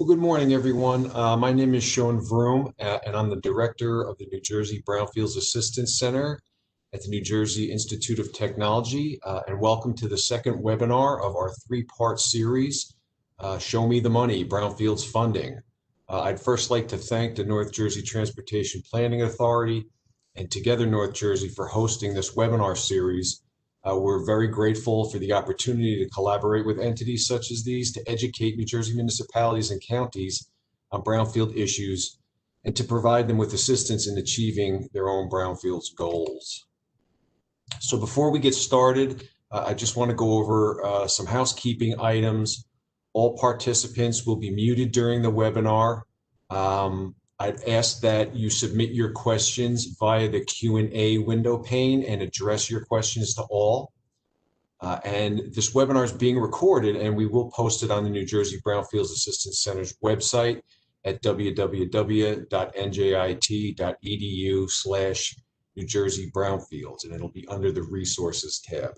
Well, good morning, everyone. My name is Sean Vroom, and I'm the director of the New Jersey Brownfields Assistance Center at the New Jersey Institute of Technology. And welcome to the second webinar of our three-part series, Show Me the Money, Brownfields Funding. I'd first like to thank the North Jersey Transportation Planning Authority and Together North Jersey for hosting this webinar series. We're very grateful for the opportunity to collaborate with entities such as these to educate New Jersey municipalities and counties on brownfield issues and to provide them with assistance in achieving their own brownfields goals. So before we get started, I just want to go over some housekeeping items. All participants will be muted during the webinar. I'd ask that you submit your questions via the Q&A window pane and address your questions to all. And this webinar is being recorded and we will post it on the New Jersey Brownfields Assistance Center's website at www.njit.edu/New Jersey Brownfields, and it'll be under the resources tab.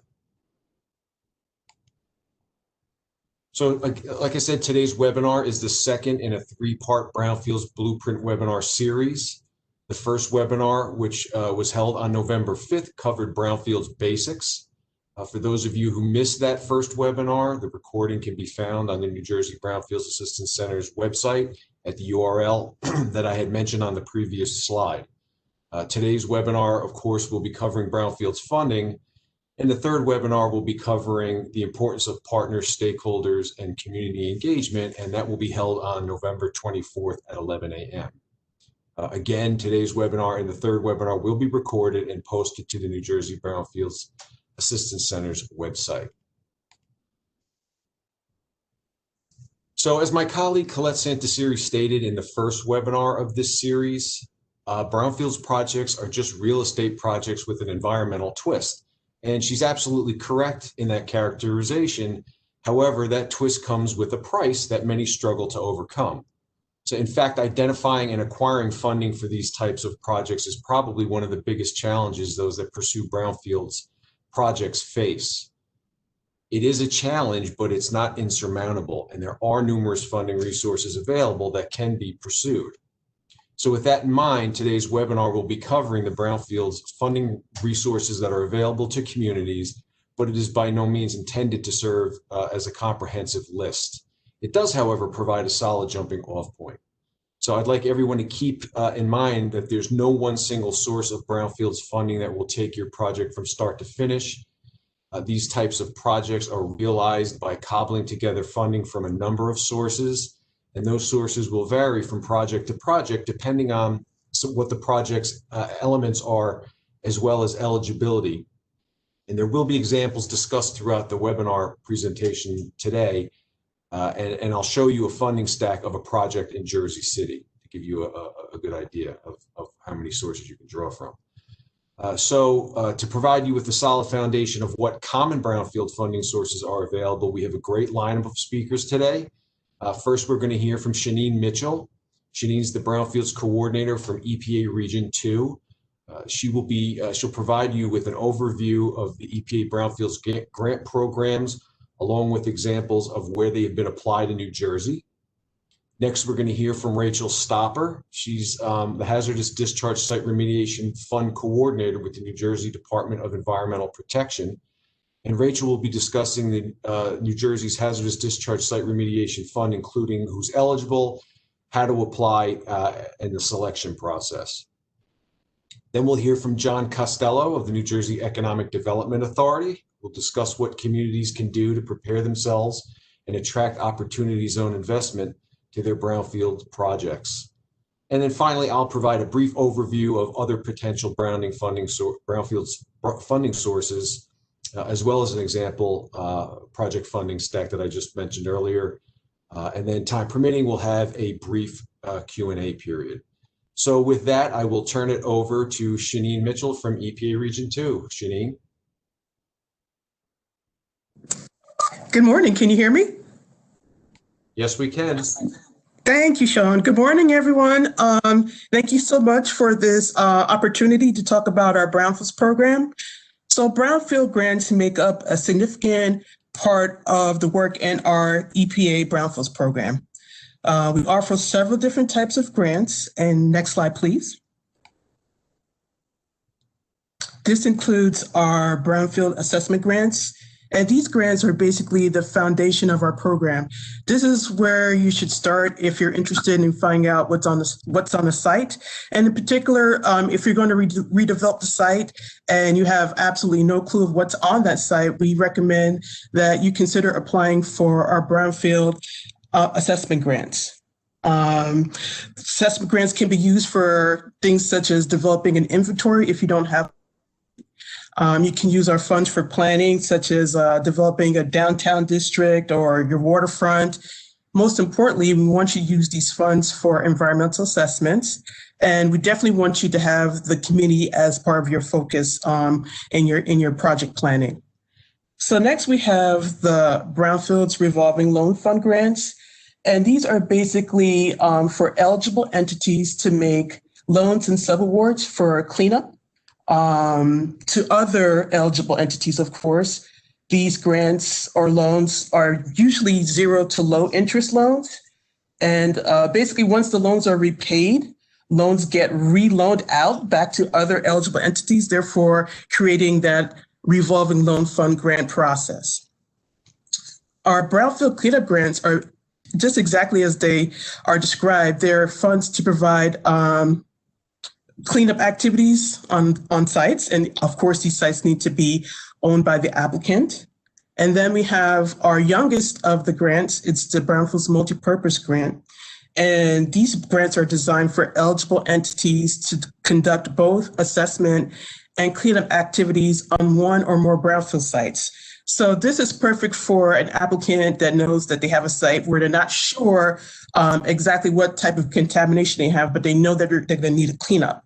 So like I said, today's webinar is the second in a three-part Brownfields Blueprint webinar series. The first webinar, which was held on November 5th, covered Brownfields basics. For those of you who missed that first webinar, the recording can be found on the New Jersey Brownfields Assistance Center's website at the URL that I had mentioned on the previous slide. Today's webinar, of course, will be covering Brownfields funding. And the third webinar will be covering the importance of partners, stakeholders, and community engagement, and that will be held on November 24th at 11 a.m. Again, today's webinar and the third webinar will be recorded and posted to the New Jersey Brownfields Assistance Center's website. So as my colleague Colette Santasiri stated in the first webinar of this series, brownfields projects are just real estate projects with an environmental twist. And she's absolutely correct in that characterization. However, that twist comes with a price that many struggle to overcome. So in fact, identifying and acquiring funding for these types of projects is probably one of the biggest challenges those that pursue brownfields projects face. It is a challenge, but it's not insurmountable, and there are numerous funding resources available that can be pursued. So with that in mind, today's webinar will be covering the brownfields funding resources that are available to communities, but it is by no means intended to serve as a comprehensive list. It does, however, provide a solid jumping off point. So I'd like everyone to keep in mind that there's no one single source of brownfields funding that will take your project from start to finish. These types of projects are realized by cobbling together funding from a number of sources, and those sources will vary from project to project depending on what the project's elements are, as well as eligibility. And there will be examples discussed throughout the webinar presentation today, and I'll show you a funding stack of a project in Jersey City to give you a good idea of how many sources you can draw from. To provide you with a solid foundation of what common brownfield funding sources are available, we have a great lineup of speakers today. First, we're going to hear from Shanine Mitchell. Shanine's the Brownfields Coordinator from EPA Region 2. She'll provide you with an overview of the EPA Brownfields grant programs, along with examples of where they have been applied in New Jersey. Next, we're going to hear from Rachel Stopper. She's the Hazardous Discharge Site Remediation Fund Coordinator with the New Jersey Department of Environmental Protection. And Rachel will be discussing the New Jersey's Hazardous Discharge Site Remediation Fund, including who's eligible, how to apply, and the selection process. Then we'll hear from John Costello of the New Jersey Economic Development Authority. We'll discuss what communities can do to prepare themselves and attract opportunity zone investment to their brownfield projects. And then finally, I'll provide a brief overview of other potential brownfields funding sources, as well as an example project funding stack that I just mentioned earlier. And then time permitting, we'll have a brief Q&A period. So with that, I will turn it over to Shanine Mitchell from EPA Region 2. Shanine. Good morning. Can you hear me? Yes, we can. Thank you, Sean. Good morning, everyone. Thank you so much for this opportunity to talk about our Brownfields program. So brownfield grants make up a significant part of the work in our EPA Brownfields program. We offer several different types of grants. And next slide, please. This includes our Brownfield assessment grants. And these grants are basically the foundation of our program. This is where you should start if you're interested in finding out what's on the site. And in particular, if you're going to redevelop the site and you have absolutely no clue of what's on that site, we recommend that you consider applying for our Brownfield assessment grants. Assessment grants can be used for things such as developing an inventory if you don't have. You can use our funds for planning, such as developing a downtown district or your waterfront. Most importantly, we want you to use these funds for environmental assessments. And we definitely want you to have the community as part of your focus in your project planning. So next we have the Brownfields revolving loan fund grants. And these are basically for eligible entities to make loans and subawards for cleanup. To other eligible entities, of course, these grants or loans are usually 0 to low interest loans. And basically, once the loans are repaid, loans get reloaned out back to other eligible entities, therefore creating that revolving loan fund grant process. Our Brownfield cleanup grants are just exactly as they are described. They're funds to provide cleanup activities on sites. And of course, these sites need to be owned by the applicant. And then we have our youngest of the grants. It's the Brownfields Multipurpose Grant. And these grants are designed for eligible entities to conduct both assessment and cleanup activities on one or more brownfield sites. So this is perfect for an applicant that knows that they have a site where they're not sure exactly what type of contamination they have, but they know that they're going to need a cleanup.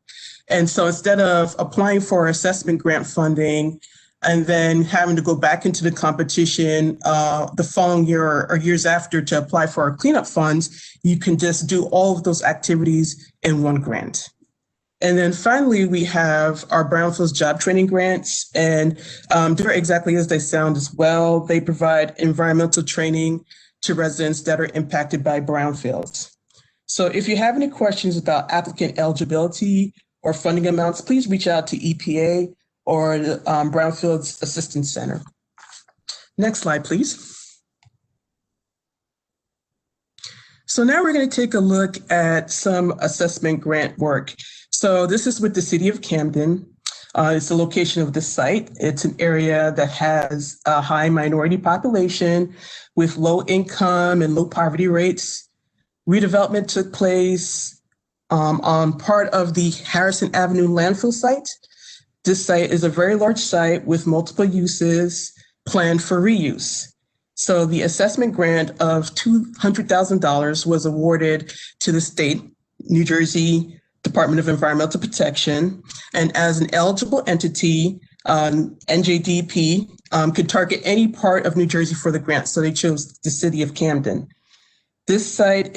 And so instead of applying for assessment grant funding and then having to go back into the competition the following year or years after to apply for our cleanup funds, you can just do all of those activities in one grant. And then finally, we have our Brownfields job training grants, and they're exactly as they sound as well. They provide environmental training to residents that are impacted by brownfields. So if you have any questions about applicant eligibility or funding amounts, please reach out to EPA or the Brownfields Assistance Center. Next slide, please. So now we're going to take a look at some assessment grant work. So this is with the city of Camden. It's the location of the site. It's an area that has a high minority population with low income and low poverty rates. Redevelopment took place on part of the Harrison Avenue landfill site. This site is a very large site with multiple uses planned for reuse. So the assessment grant of $200,000 was awarded to the state, New Jersey Department of Environmental Protection. And as an eligible entity, NJDP could target any part of New Jersey for the grant. So they chose the city of Camden. This site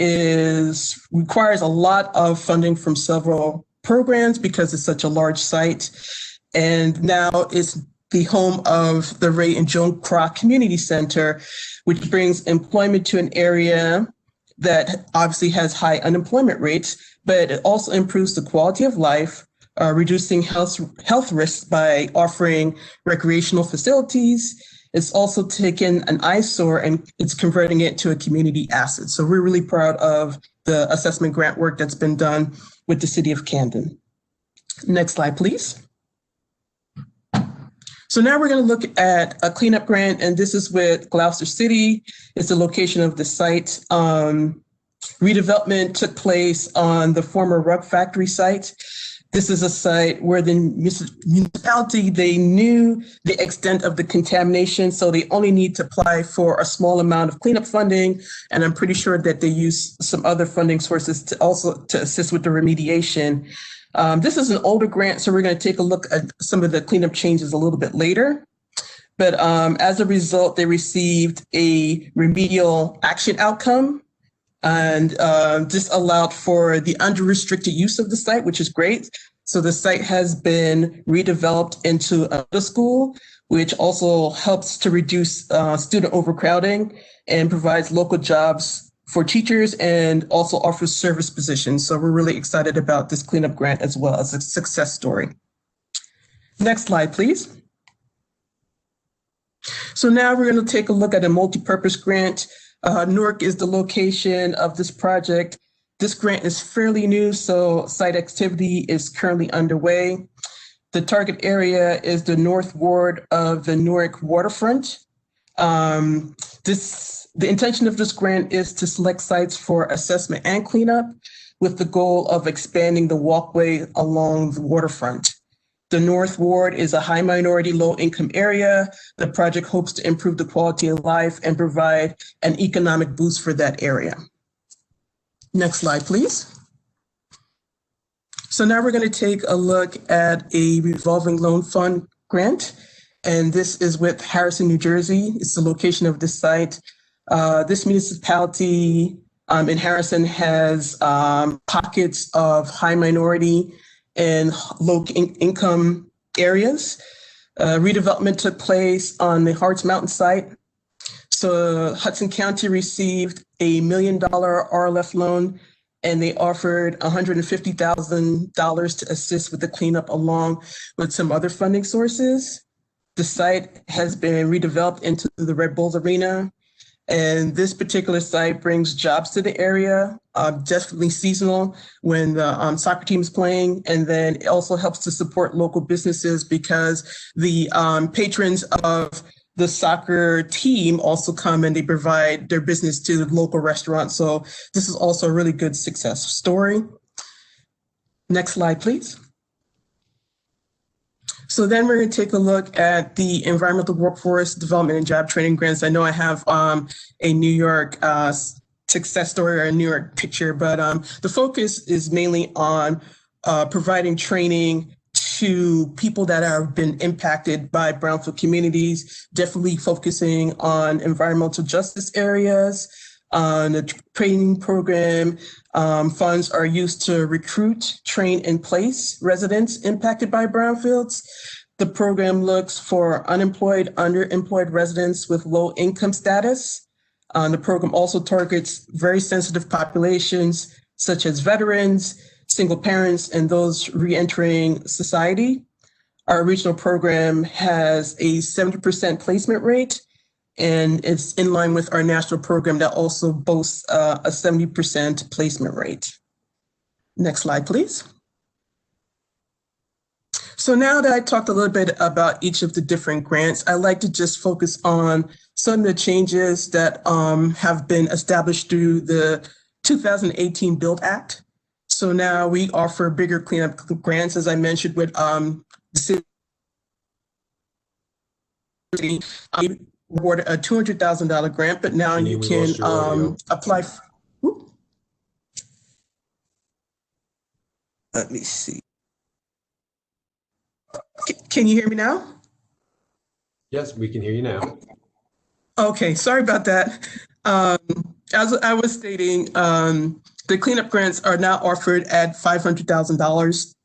requires a lot of funding from several programs because it's such a large site. And now it's the home of the Ray and Joan Kroc Community Center, which brings employment to an area that obviously has high unemployment rates, but it also improves the quality of life, reducing health risks by offering recreational facilities. It's also taken an eyesore and it's converting it to a community asset. So we're really proud of the assessment grant work that's been done with the city of Camden. Next slide, please. So now we're going to look at a cleanup grant, and this is with Gloucester City. It's the location of the site. Redevelopment took place on the former rug factory site. This is a site where the municipality, they knew the extent of the contamination, so they only need to apply for a small amount of cleanup funding. And I'm pretty sure that they use some other funding sources to assist with the remediation. This is an older grant, so we're going to take a look at some of the cleanup changes a little bit later. But as a result, they received a remedial action outcome, and this allowed for the under-restricted use of the site, which is great. So the site has been redeveloped into a middle school, which also helps to reduce student overcrowding and provides local jobs for teachers and also offers service positions. So we're really excited about this cleanup grant as well as a success story. Next slide, please. So now we're going to take a look at a multi-purpose grant. Newark is the location of this project. This grant is fairly new, so site activity is currently underway. The target area is the North Ward of the Newark waterfront. The intention of this grant is to select sites for assessment and cleanup with the goal of expanding the walkway along the waterfront. The North Ward is a high minority, low income area. The project hopes to improve the quality of life and provide an economic boost for that area. Next slide, please. So now we're going to take a look at a revolving loan fund grant. And this is with Harrison, New Jersey. It's the location of this site. This municipality in Harrison has pockets of high minority and low income areas. Redevelopment took place on the Harts Mountain site. So Hudson County received a $1 million RLF loan, and they offered $150,000 to assist with the cleanup along with some other funding sources. The site has been redeveloped into the Red Bulls Arena, and this particular site brings jobs to the area, definitely seasonal when the soccer team is playing. And then it also helps to support local businesses because the patrons of the soccer team also come and they provide their business to the local restaurants. So this is also a really good success story. Next slide, please. So then we're going to take a look at the environmental workforce development and job training grants. I know I have a New York success story or a New York picture, but the focus is mainly on providing training to people that have been impacted by brownfield communities, definitely focusing on environmental justice areas. The training program funds are used to recruit, train, and place residents impacted by brownfields. The program looks for unemployed, underemployed residents with low income status. The program also targets very sensitive populations such as veterans, single parents, and those reentering society. Our regional program has a 70% placement rate, and it's in line with our national program that also boasts a 70% placement rate. Next slide, please. So now that I talked a little bit about each of the different grants, I'd like to just focus on some of the changes that have been established through the 2018 BUILD Act. So now we offer bigger cleanup grants, as I mentioned, with the city awarded a $200,000 grant, but now you can apply. Let me see. Can you hear me now? Yes, we can hear you now. Okay, sorry about that. As I was stating, the cleanup grants are now offered at $500,000.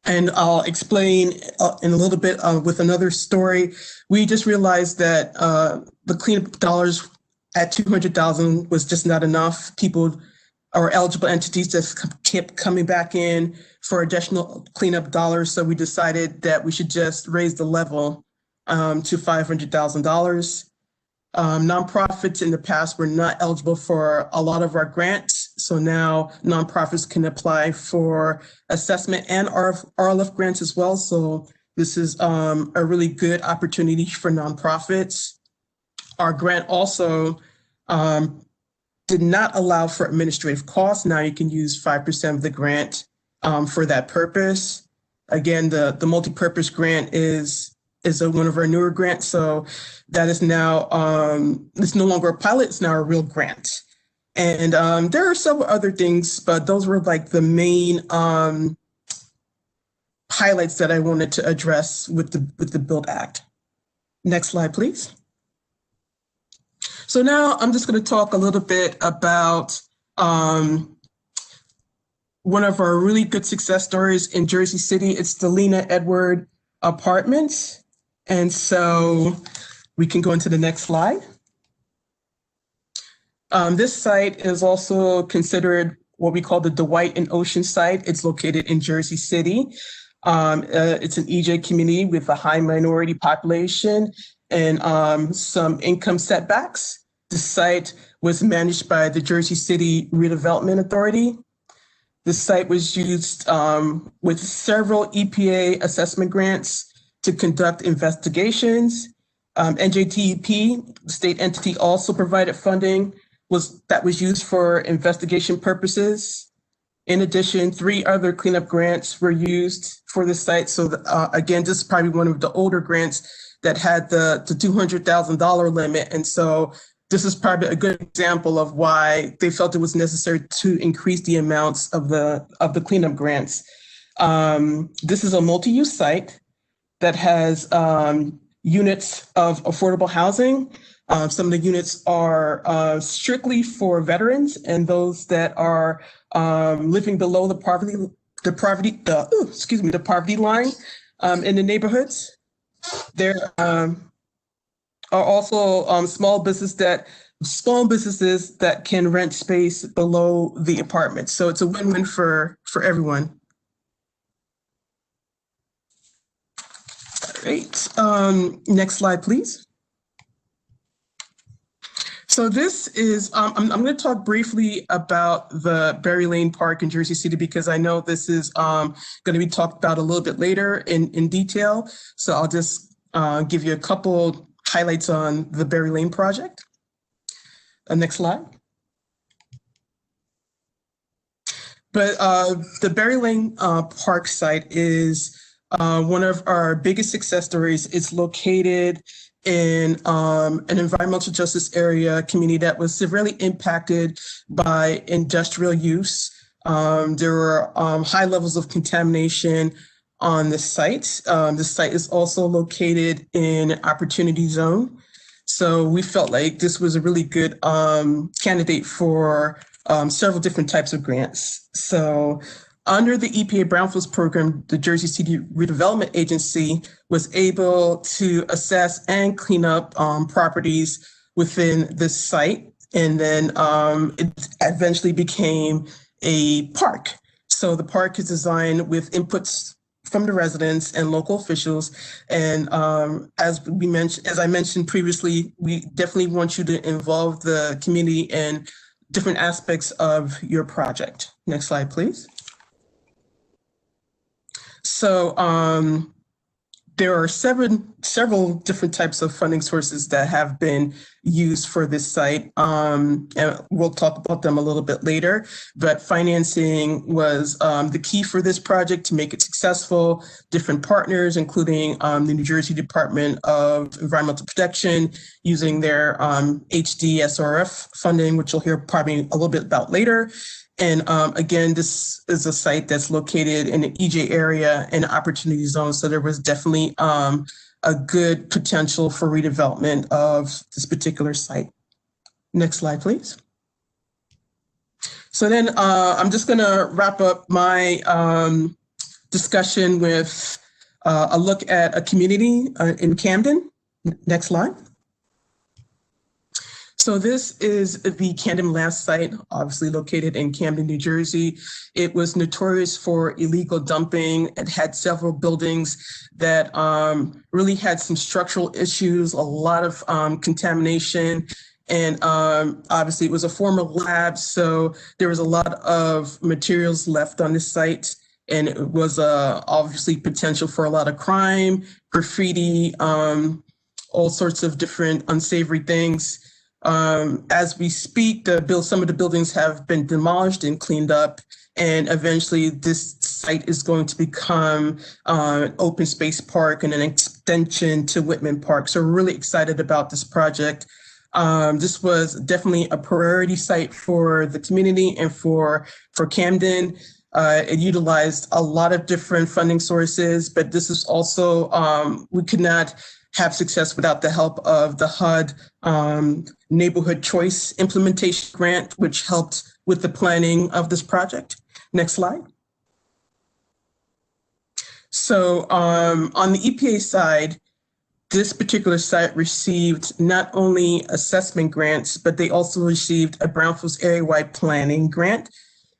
And I'll explain in a little bit with another story. We just realized that the cleanup dollars at $200,000 was just not enough. People or eligible entities just kept coming back in for additional cleanup dollars. So we decided that we should just raise the level to $500,000. Nonprofits in the past were not eligible for a lot of our grants. So now nonprofits can apply for assessment and RLF grants as well. So this is a really good opportunity for nonprofits. Our grant also did not allow for administrative costs. Now you can use 5% of the grant for that purpose. Again, the multi-purpose grant is one of our newer grants. So that is now, it's no longer a pilot, it's now a real grant. And there are several other things, but those were like the main highlights that I wanted to address with the BUILD Act. Next slide, please. So now I'm just going to talk a little bit about one of our really good success stories in Jersey City. It's the Lena Edward Apartments. And so we can go into the next slide. This site is also considered what we call the Dwight and Ocean site. It's located in Jersey City. It's an EJ community with a high minority population and some income setbacks. The site was managed by the Jersey City Redevelopment Authority. The site was used with several EPA assessment grants to conduct investigations. NJTEP, the state entity, also provided funding that was used for investigation purposes. In addition, 3 other cleanup grants were used for the site. So again, this is probably one of the older grants that had the $200,000 limit. And so this is probably a good example of why they felt it was necessary to increase the amounts of the cleanup grants. This is a multi-use site that has units of affordable housing. Some of the units are strictly for veterans and those that are living below the poverty line in the neighborhoods. There are also small businesses that can rent space below the apartment. So it's a win-win for everyone. Great. Next slide, please. So this is, I'm going to talk briefly about the Berry Lane Park in Jersey City because I know this is going to be talked about a little bit later in detail. So I'll just give you a couple highlights on the Berry Lane project. Next slide. But the Berry Lane Park site is one of our biggest success stories. It's located in an environmental justice area community that was severely impacted by industrial use. There were high levels of contamination on the site. The site is also located in an opportunity zone. So we felt like this was a really good candidate for several different types of grants. So under the EPA Brownfields program, the Jersey City Redevelopment Agency was able to assess and clean up properties within the site. And then it eventually became a park. So the park is designed with inputs from the residents and local officials. And as I mentioned previously, we definitely want you to involve the community in different aspects of your project. Next slide, please. So there are several different types of funding sources that have been used for this site, and we'll talk about them a little bit later. But financing was the key for this project to make it successful. Different partners, including the New Jersey Department of Environmental Protection, using their HDSRF funding, which you'll hear probably a little bit about later. And again, this is a site that's located in an EJ area and opportunity zone. So there was definitely a good potential for redevelopment of this particular site. Next slide, please. So then I'm just going to wrap up my discussion with a look at a community in Camden. Next slide. So this is the Camden Last site, obviously located in Camden, New Jersey. It was notorious for illegal dumping. It had several buildings that really had some structural issues, a lot of contamination. And obviously it was a former lab, so there was a lot of materials left on this site. And it was obviously potential for a lot of crime, graffiti, all sorts of different unsavory things. As we speak, some of the buildings have been demolished and cleaned up, and eventually this site is going to become an open space park and an extension to Whitman Park. So we're really excited about this project. This was definitely a priority site for the community and for Camden. It utilized a lot of different funding sources, but this is also, we could not have success without the help of the HUD Neighborhood Choice Implementation Grant, which helped with the planning of this project. Next slide. So on the EPA side, this particular site received not only assessment grants, but they also received a Brownfields area-wide planning grant,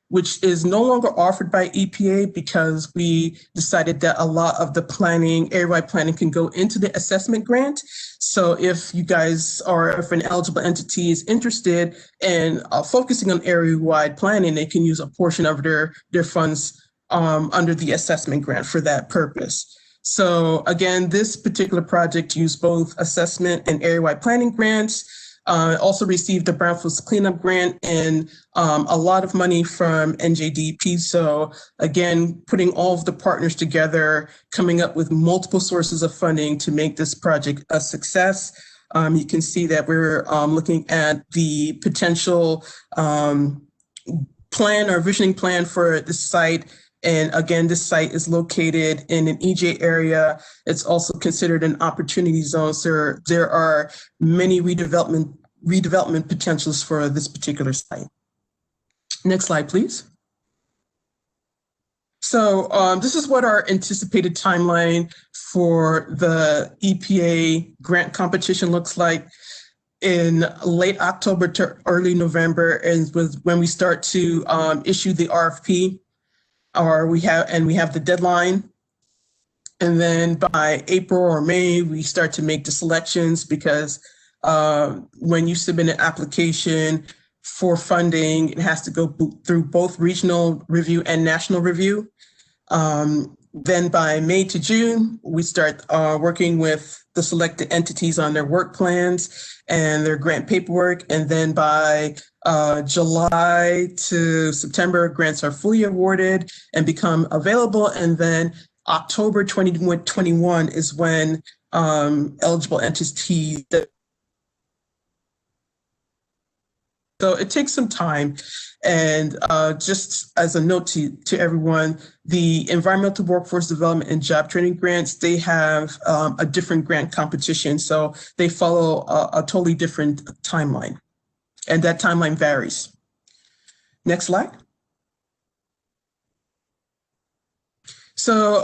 which is no longer offered by EPA because we decided that a lot of the planning, area-wide planning, can go into the assessment grant. So if you guys are, if an eligible entity is interested in focusing on area-wide planning, they can use a portion of their funds under the assessment grant for that purpose. So again, this particular project used both assessment and area-wide planning grants. Also received the Brownfields cleanup grant and a lot of money from NJDP. So again, putting all of the partners together, coming up with multiple sources of funding to make this project a success. You can see that we're looking at the potential plan or visioning plan for the site. And again, this site is located in an EJ area. It's also considered an opportunity zone. So there are many redevelopment potentials for this particular site. Next slide, please. So this is what our anticipated timeline for the EPA grant competition looks like. In late October to early November is when we start to issue the RFP. We have the deadline, and then by April or May we start to make the selections, because when you submit an application for funding, it has to go through both regional review and national review. Then by May to June, we start working with the selected entities on their work plans and their grant paperwork. And then by July to September, grants are fully awarded and become available. And then October 2021 is when eligible entities. So it takes some time. And just as a note to everyone, the Environmental Workforce Development and Job Training grants, they have a different grant competition. So they follow a totally different timeline. And that timeline varies. Next slide. So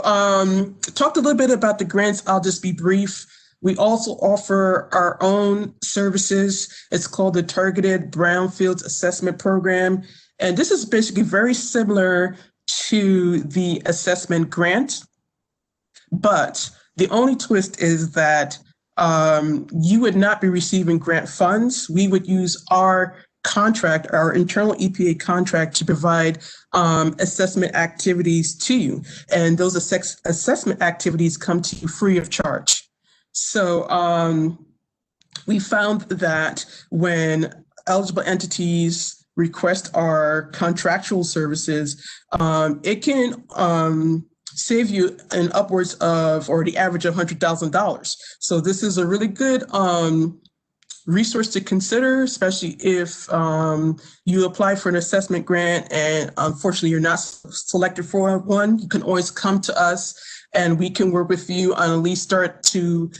talked a little bit about the grants. I'll just be brief. We also offer our own services. It's called the Targeted Brownfields Assessment Program. And this is basically very similar to the assessment grant, but the only twist is that you would not be receiving grant funds. We would use our contract, our internal EPA contract, to provide assessment activities to you. And those assessment activities come to you free of charge. So we found that when eligible entities request our contractual services, it can save you an upwards of, or the average of $100,000. So this is a really good resource to consider, especially if you apply for an assessment grant and unfortunately you're not selected for one. You can always come to us and we can work with you on at least start to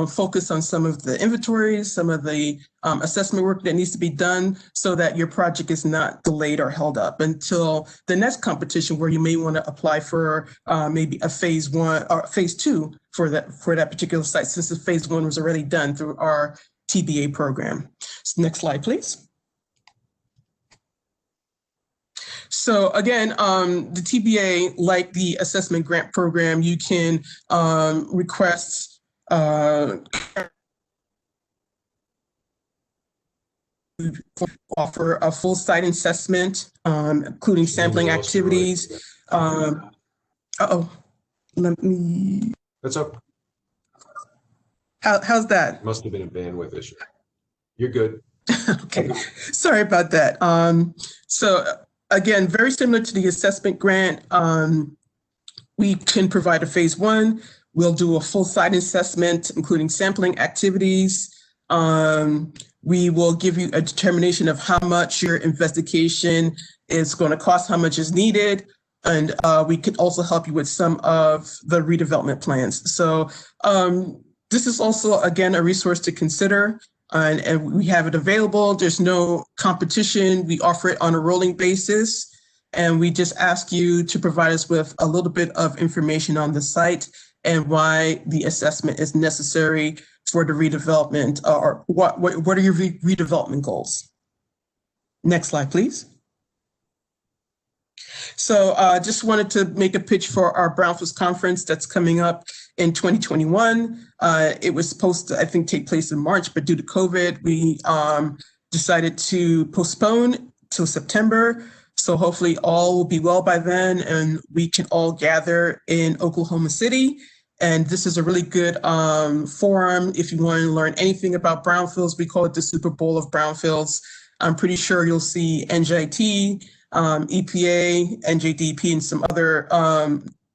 focus on some of the inventories, some of the assessment work that needs to be done so that your project is not delayed or held up until the next competition, where you may want to apply for maybe a phase 1 or phase 2 for that particular site, since the phase 1 was already done through our TBA program. So next slide, please. So again, the TBA, like the assessment grant program, you can request offer a full site assessment, including sampling activities. Let me. That's up. How's that? Must have been a bandwidth issue. You're good. Okay, sorry about that. So again, very similar to the assessment grant, we can provide a phase 1. We'll do a full site assessment, including sampling activities. We will give you a determination of how much your investigation is going to cost, how much is needed, and we can also help you with some of the redevelopment plans. So this is also, again, a resource to consider. And we have it available. There's no competition. We offer it on a rolling basis. And we just ask you to provide us with a little bit of information on the site. and why the assessment is necessary for the redevelopment, or what are your redevelopment goals? Next slide, please. So just wanted to make a pitch for our Brownfields conference that's coming up in 2021. It was supposed to, I think, take place in March, but due to COVID, we decided to postpone till September. So hopefully all will be well by then and we can all gather in Oklahoma City. And this is a really good forum if you want to learn anything about Brownfields. We call it the Super Bowl of Brownfields. I'm pretty sure you'll see NJIT, EPA, NJDP, and some other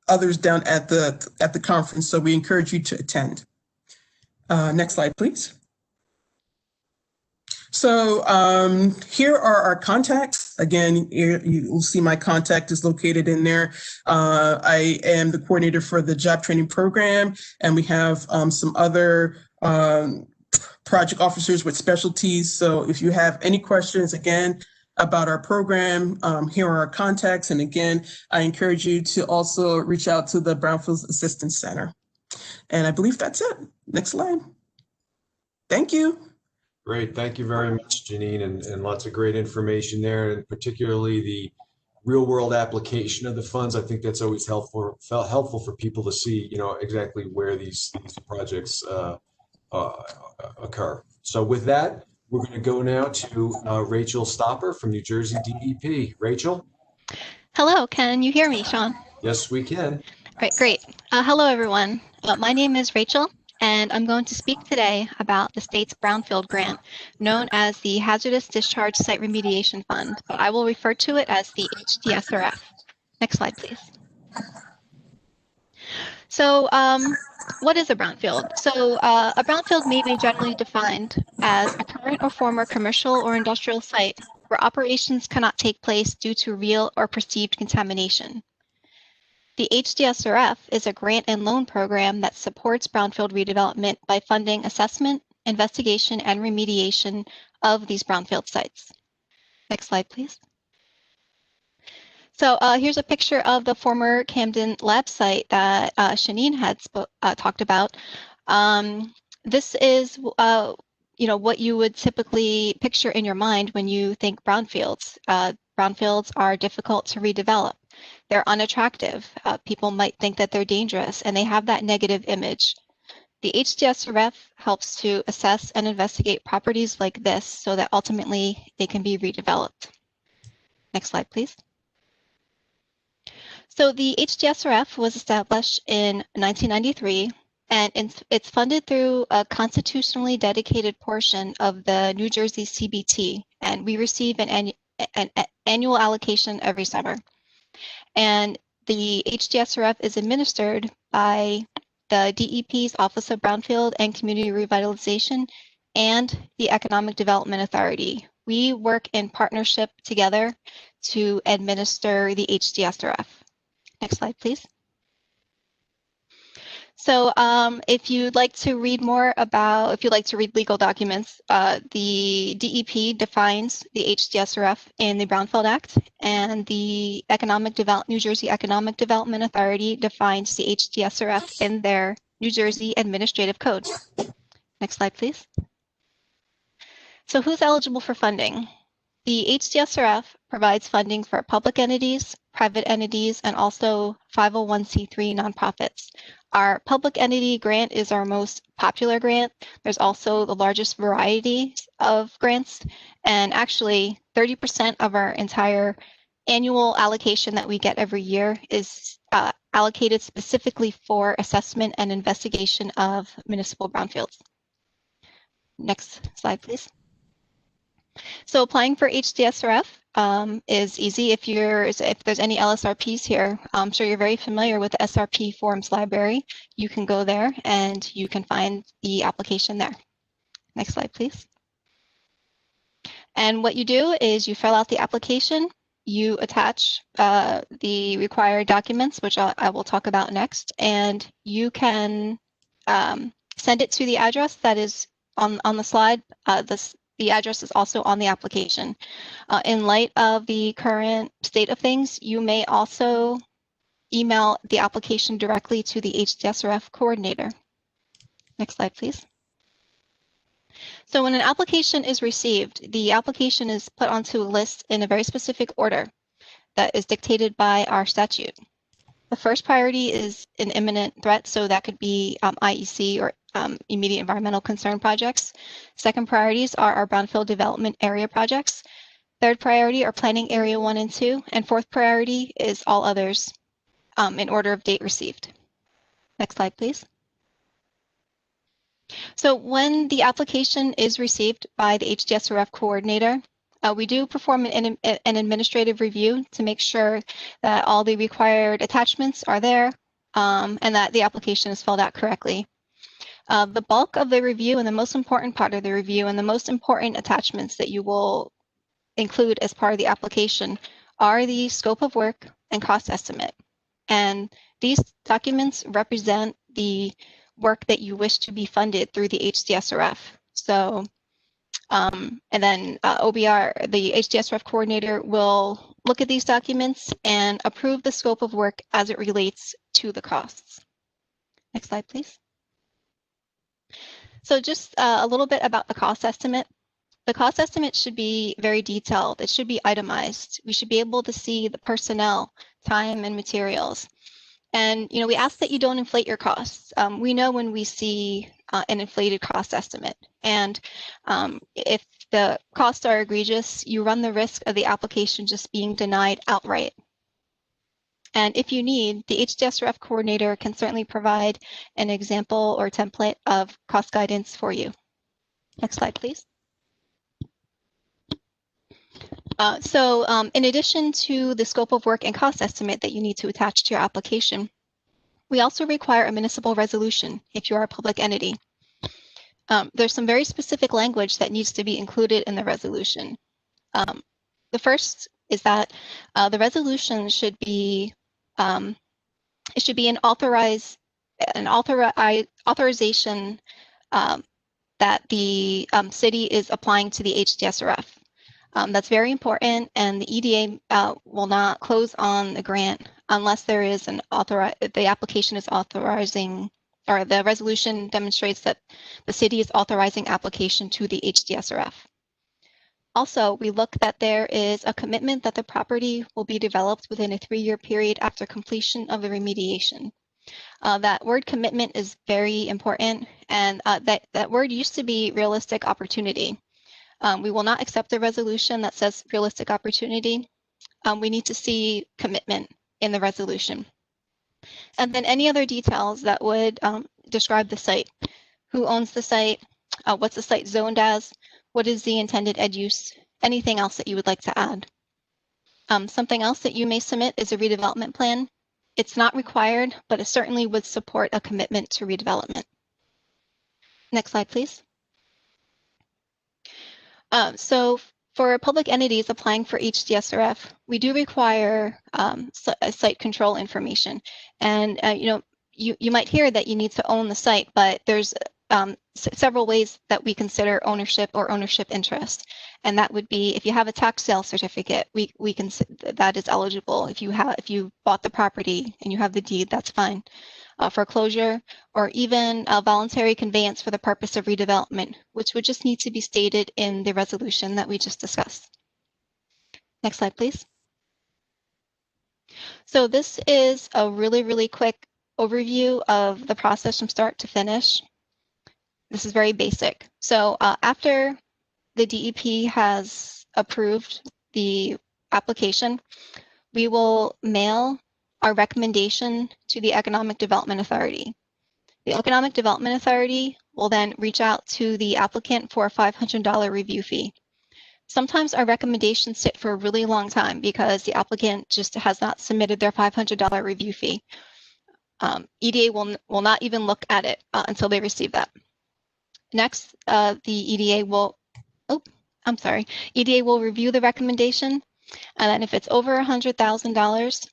others down at the conference. So we encourage you to attend. Next slide, please. So here are our contacts. Again, you will see my contact is located in there. I am the coordinator for the job training program, and we have some other project officers with specialties. So if you have any questions, again, about our program, here are our contacts. And again, I encourage you to also reach out to the Brownfields Assistance Center. And I believe that's it. Next slide. Thank you. Great. Thank you very much, Janine, and lots of great information there, and particularly the real world application of the funds. I think that's always helpful for people to see, exactly where these projects occur. So with that, we're going to go now to Rachel Stopper from New Jersey DEP. Rachel? Hello, can you hear me, Sean? Yes, we can. Great. Hello, everyone. My name is Rachel, and I'm going to speak today about the state's Brownfield grant, known as the Hazardous Discharge Site Remediation Fund, but I will refer to it as the HDSRF. Next slide, please. So what is a brownfield? So a brownfield may be generally defined as a current or former commercial or industrial site where operations cannot take place due to real or perceived contamination. The HDSRF is a grant and loan program that supports brownfield redevelopment by funding assessment, investigation, and remediation of these brownfield sites. Next slide, please. So here's a picture of the former Camden lab site that Shanine had talked about. This is what you would typically picture in your mind when you think brownfields. Brownfields are difficult to redevelop. They're unattractive. People might think that they're dangerous, and they have that negative image. The HDSRF helps to assess and investigate properties like this so that ultimately they can be redeveloped. Next slide, please. So the HDSRF was established in 1993, and it's funded through a constitutionally dedicated portion of the New Jersey CBT, and we receive an annual allocation every summer. And the HDSRF is administered by the DEP's Office of Brownfield and Community Revitalization and the Economic Development Authority. We work in partnership together to administer the HDSRF. Next slide, please. So if you'd like to read legal documents, the DEP defines the HDSRF in the Brownfield Act, and the New Jersey Economic Development Authority defines the HDSRF in their New Jersey Administrative Code. Next slide, please. So who's eligible for funding? The HDSRF provides funding for public entities, private entities, and also 501c3 nonprofits. Our public entity grant is our most popular grant. There's also the largest variety of grants, and actually 30% of our entire annual allocation that we get every year is allocated specifically for assessment and investigation of municipal brownfields. Next slide, please. So applying for HDSRF is easy. If there's any LSRPs here, I'm sure you're very familiar with the SRP Forms Library. You can go there and you can find the application there. Next slide, please. And what you do is you fill out the application, you attach the required documents, which I will talk about next, and you can send it to the address that is on the slide. The address is also on the application. In light of the current state of things, you may also email the application directly to the HDSRF coordinator. Next slide, please. So when an application is received, the application is put onto a list in a very specific order that is dictated by our statute. The first priority is an imminent threat, so that could be IEC or immediate environmental concern projects. Second priorities are our brownfield development area projects. Third priority are planning area 1 and 2, and fourth priority is all others in order of date received. Next slide, please. So when the application is received by the HDSRF coordinator, we do perform an administrative review to make sure that all the required attachments are there and that the application is filled out correctly. The bulk of the review and the most important part of the review and the most important attachments that you will include as part of the application are the scope of work and cost estimate. And these documents represent the work that you wish to be funded through the HDSRF. So, and then OBR, the HDSRF coordinator, will look at these documents and approve the scope of work as it relates to the costs. Next slide, please. So just a little bit about the cost estimate. The cost estimate should be very detailed. It should be itemized. We should be able to see the personnel, time, and materials. And we ask that you don't inflate your costs. We know when we see an inflated cost estimate, and if the costs are egregious, you run the risk of the application just being denied outright. And if you need, the HDSRF coordinator can certainly provide an example or template of cost guidance for you. Next slide, please. In addition to the scope of work and cost estimate that you need to attach to your application, we also require a municipal resolution if you are a public entity. There's some very specific language that needs to be included in the resolution. The first is that the resolution should be an authorization that the city is applying to the HDSRF. That's very important, and the EDA will not close on the grant unless there is the application is authorizing, or the resolution demonstrates that the city is authorizing application to the HDSRF. Also, we look that there is a commitment that the property will be developed within a 3-year period after completion of the remediation. That word commitment is very important, and that word used to be realistic opportunity. We will not accept a resolution that says realistic opportunity. We need to see commitment in the resolution. And then any other details that would describe the site. Who owns the site? What's the site zoned as? What is the intended end use? Anything else that you would like to add? Something else that you may submit is a redevelopment plan. It's not required, but it certainly would support a commitment to redevelopment. Next slide, please. So for public entities applying for HDSRF, we do require site control information. And you might hear that you need to own the site, but there's several ways that we consider ownership or ownership interest. And that would be if you have a tax sale certificate, we can, that is eligible. If you bought the property and you have the deed, that's fine. Foreclosure, or even a voluntary conveyance for the purpose of redevelopment, which would just need to be stated in the resolution that we just discussed. Next slide, please. So this is a really, really quick overview of the process from start to finish. This is very basic. So after the DEP has approved the application, we will mail our recommendation to the Economic Development Authority. The Economic Development Authority will then reach out to the applicant for a $500 review fee. Sometimes our recommendations sit for a really long time because the applicant just has not submitted their $500 review fee. EDA will not even look at it until they receive that. Next, the EDA will, EDA will review the recommendation, and then if it's over $100,000,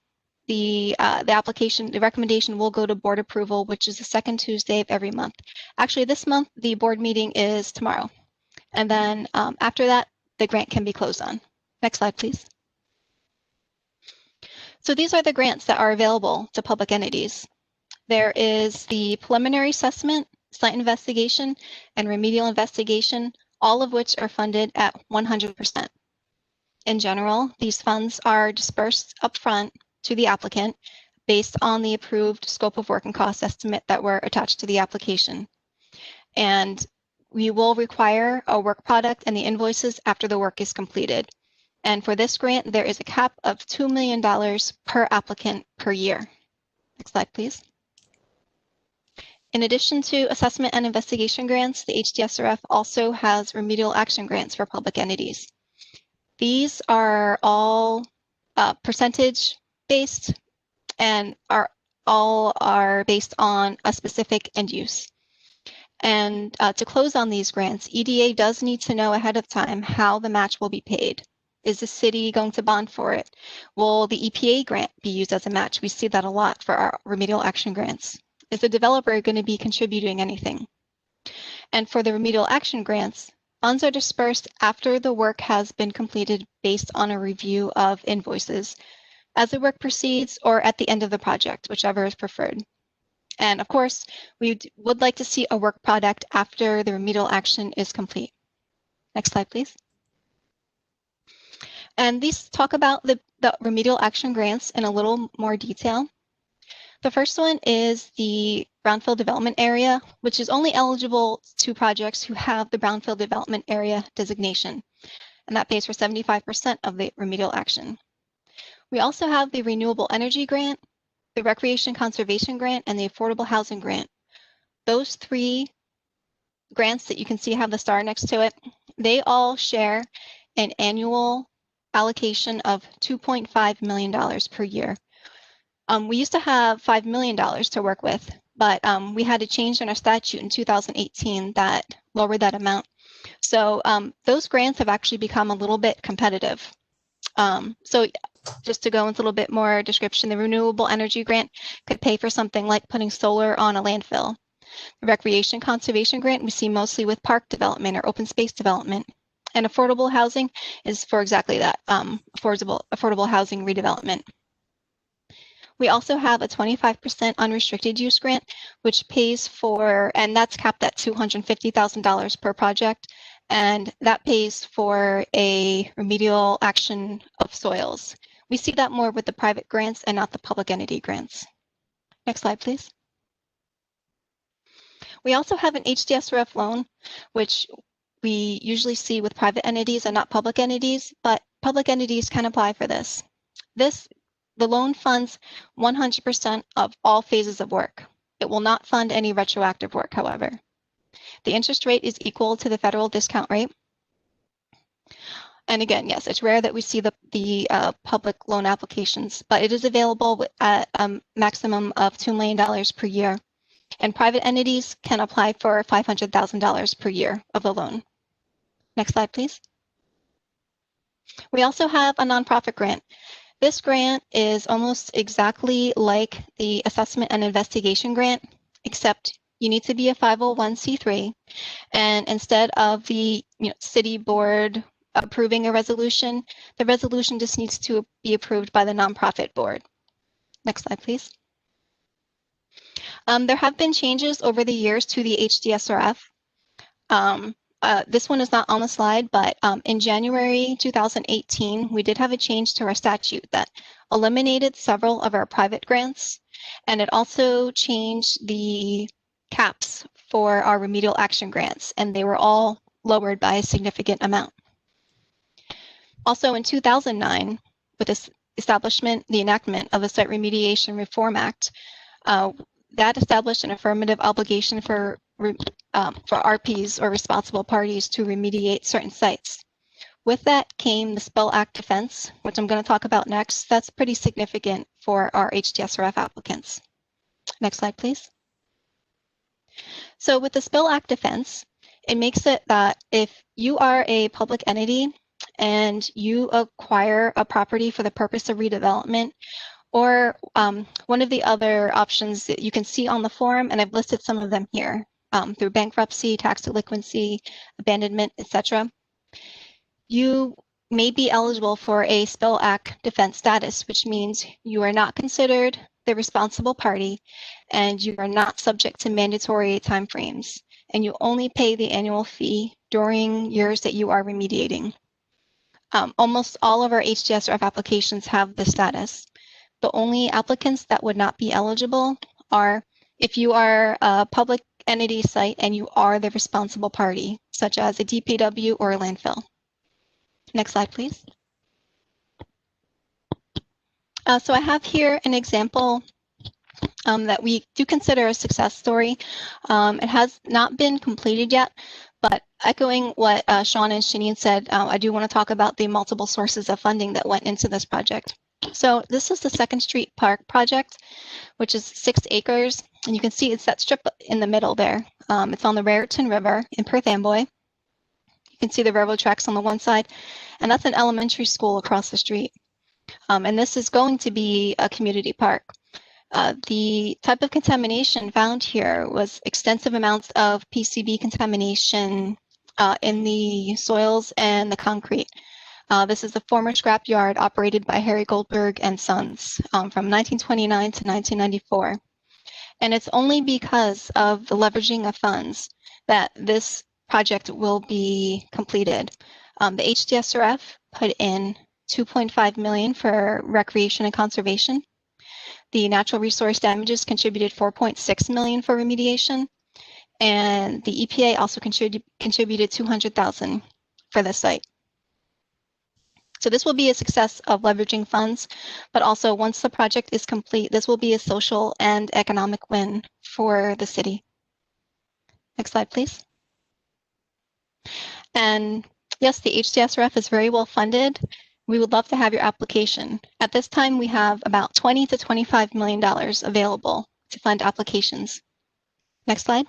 the recommendation will go to board approval, which is the second Tuesday of every month. Actually, this month, the board meeting is tomorrow. And then after that, the grant can be closed on. Next slide, please. So these are the grants that are available to public entities. There is the preliminary assessment, site investigation, and remedial investigation, all of which are funded at 100%. In general, these funds are dispersed upfront to the applicant based on the approved scope of work and cost estimate that were attached to the application. And we will require a work product and the invoices after the work is completed. And for this grant, there is a cap of $2 million per applicant per year. Next slide, please. In addition to assessment and investigation grants, the HDSRF also has remedial action grants for public entities. These are all percentage-based and all are based on a specific end use. And to close on these grants, EDA does need to know ahead of time how the match will be paid. Is the city going to bond for it? Will the EPA grant be used as a match? We see that a lot for our remedial action grants. Is the developer going to be contributing anything? And for the remedial action grants, funds are dispersed after the work has been completed based on a review of invoices, as the work proceeds, or at the end of the project, whichever is preferred. And of course, we would like to see a work product after the remedial action is complete. Next slide, please. And these talk about the remedial action grants in a little more detail. The first one is the Brownfield Development Area, which is only eligible to projects who have the Brownfield Development Area designation, and that pays for 75% of the remedial action. We also have the Renewable Energy Grant, the Recreation Conservation Grant, and the Affordable Housing Grant. Those three grants that you can see have the star next to it, they all share an annual allocation of $2.5 million per year. We used to have $5 million to work with, but we had a change in our statute in 2018 that lowered that amount. So those grants have actually become a little bit competitive. So just to go into a little bit more description, the Renewable Energy Grant could pay for something like putting solar on a landfill. The Recreation Conservation Grant we see mostly with park development or open space development. And affordable housing is for exactly that, affordable housing redevelopment. We also have a 25% unrestricted use grant, which pays for, and that's capped at $250,000 per project, and that pays for a remedial action of soils. We see that more with the private grants and not the public entity grants. Next slide, please. We also have an HDSRF loan, which we usually see with private entities and not public entities, but public entities can apply for this. The loan funds 100% of all phases of work. It will not fund any retroactive work, however. The interest rate is equal to the federal discount rate. And again, yes, it's rare that we see the public loan applications, but it is available at a maximum of $2 million per year. And private entities can apply for $500,000 per year of the loan. Next slide, please. We also have a nonprofit grant. This grant is almost exactly like the assessment and investigation grant, except you need to be a 501c3. And instead of the city board approving a resolution, the resolution just needs to be approved by the nonprofit board. Next slide, please. There have been changes over the years to the HDSRF. This one is not on the slide, but in January 2018, we did have a change to our statute that eliminated several of our private grants, and it also changed the caps for our remedial action grants, and they were all lowered by a significant amount. Also in 2009, with this the enactment of the Site Remediation Reform Act, that established an affirmative obligation for RPs or responsible parties to remediate certain sites. With that came the Spill Act defense, which I'm going to talk about next. That's pretty significant for our HDSRF applicants. Next slide, please. So with the Spill Act defense, it makes it that if you are a public entity and you acquire a property for the purpose of redevelopment, or one of the other options that you can see on the form, and I've listed some of them here, through bankruptcy, tax delinquency, abandonment, etc. You may be eligible for a Spill Act defense status, which means you are not considered the responsible party and you are not subject to mandatory timeframes, and you only pay the annual fee during years that you are remediating. Almost all of our HDSRF applications have this status. The only applicants that would not be eligible are if you are a public entity site and you are the responsible party, such as a DPW or a landfill. Next slide, please. So I have here an example that we do consider a success story. It has not been completed yet, but echoing what Sean and Shanine said, I do want to talk about the multiple sources of funding that went into this project. So this is the 2nd Street Park project, which is 6 acres. And you can see it's that strip in the middle there. It's on the Raritan River in Perth Amboy. You can see the railroad tracks on the one side, and that's an elementary school across the street. And this is going to be a community park. The type of contamination found here was extensive amounts of PCB contamination in the soils and the concrete. This is the former scrap yard operated by Harry Goldberg and Sons from 1929 to 1994. And it's only because of the leveraging of funds that this project will be completed. The HDSRF put in $2.5 million for recreation and conservation. The natural resource damages contributed $4.6 million for remediation, and the EPA also contributed $200,000 for the site. So this will be a success of leveraging funds, but also once the project is complete, this will be a social and economic win for the city. Next slide, please. And yes, the HDSRF is very well funded. We would love to have your application. At this time, we have about $20 to $25 million available to fund applications. Next slide.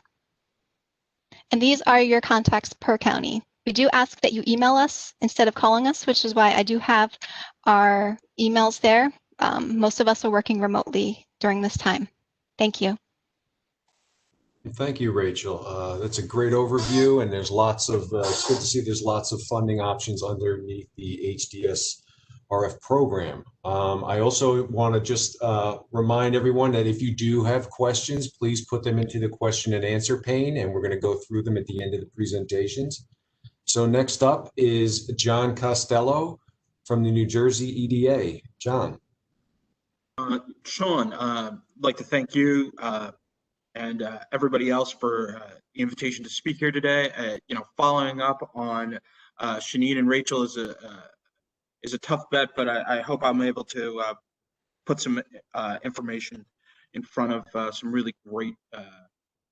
And these are your contacts per county. We do ask that you email us instead of calling us, which is why I do have our emails there. Most of us are working remotely during this time. Thank you. Thank you, Rachel. That's a great overview, and there's lots of, it's good to see there's lots of funding options underneath the HDSRF program. I also want to just remind everyone that if you do have questions, please put them into the question and answer pane, and we're going to go through them at the end of the presentations. So next up is John Costello from the New Jersey EDA. John. Sean, I'd like to thank you and everybody else for the invitation to speak here today. Following up on Shanine and Rachel is a tough bet, but I hope I'm able to put some information in front of some really great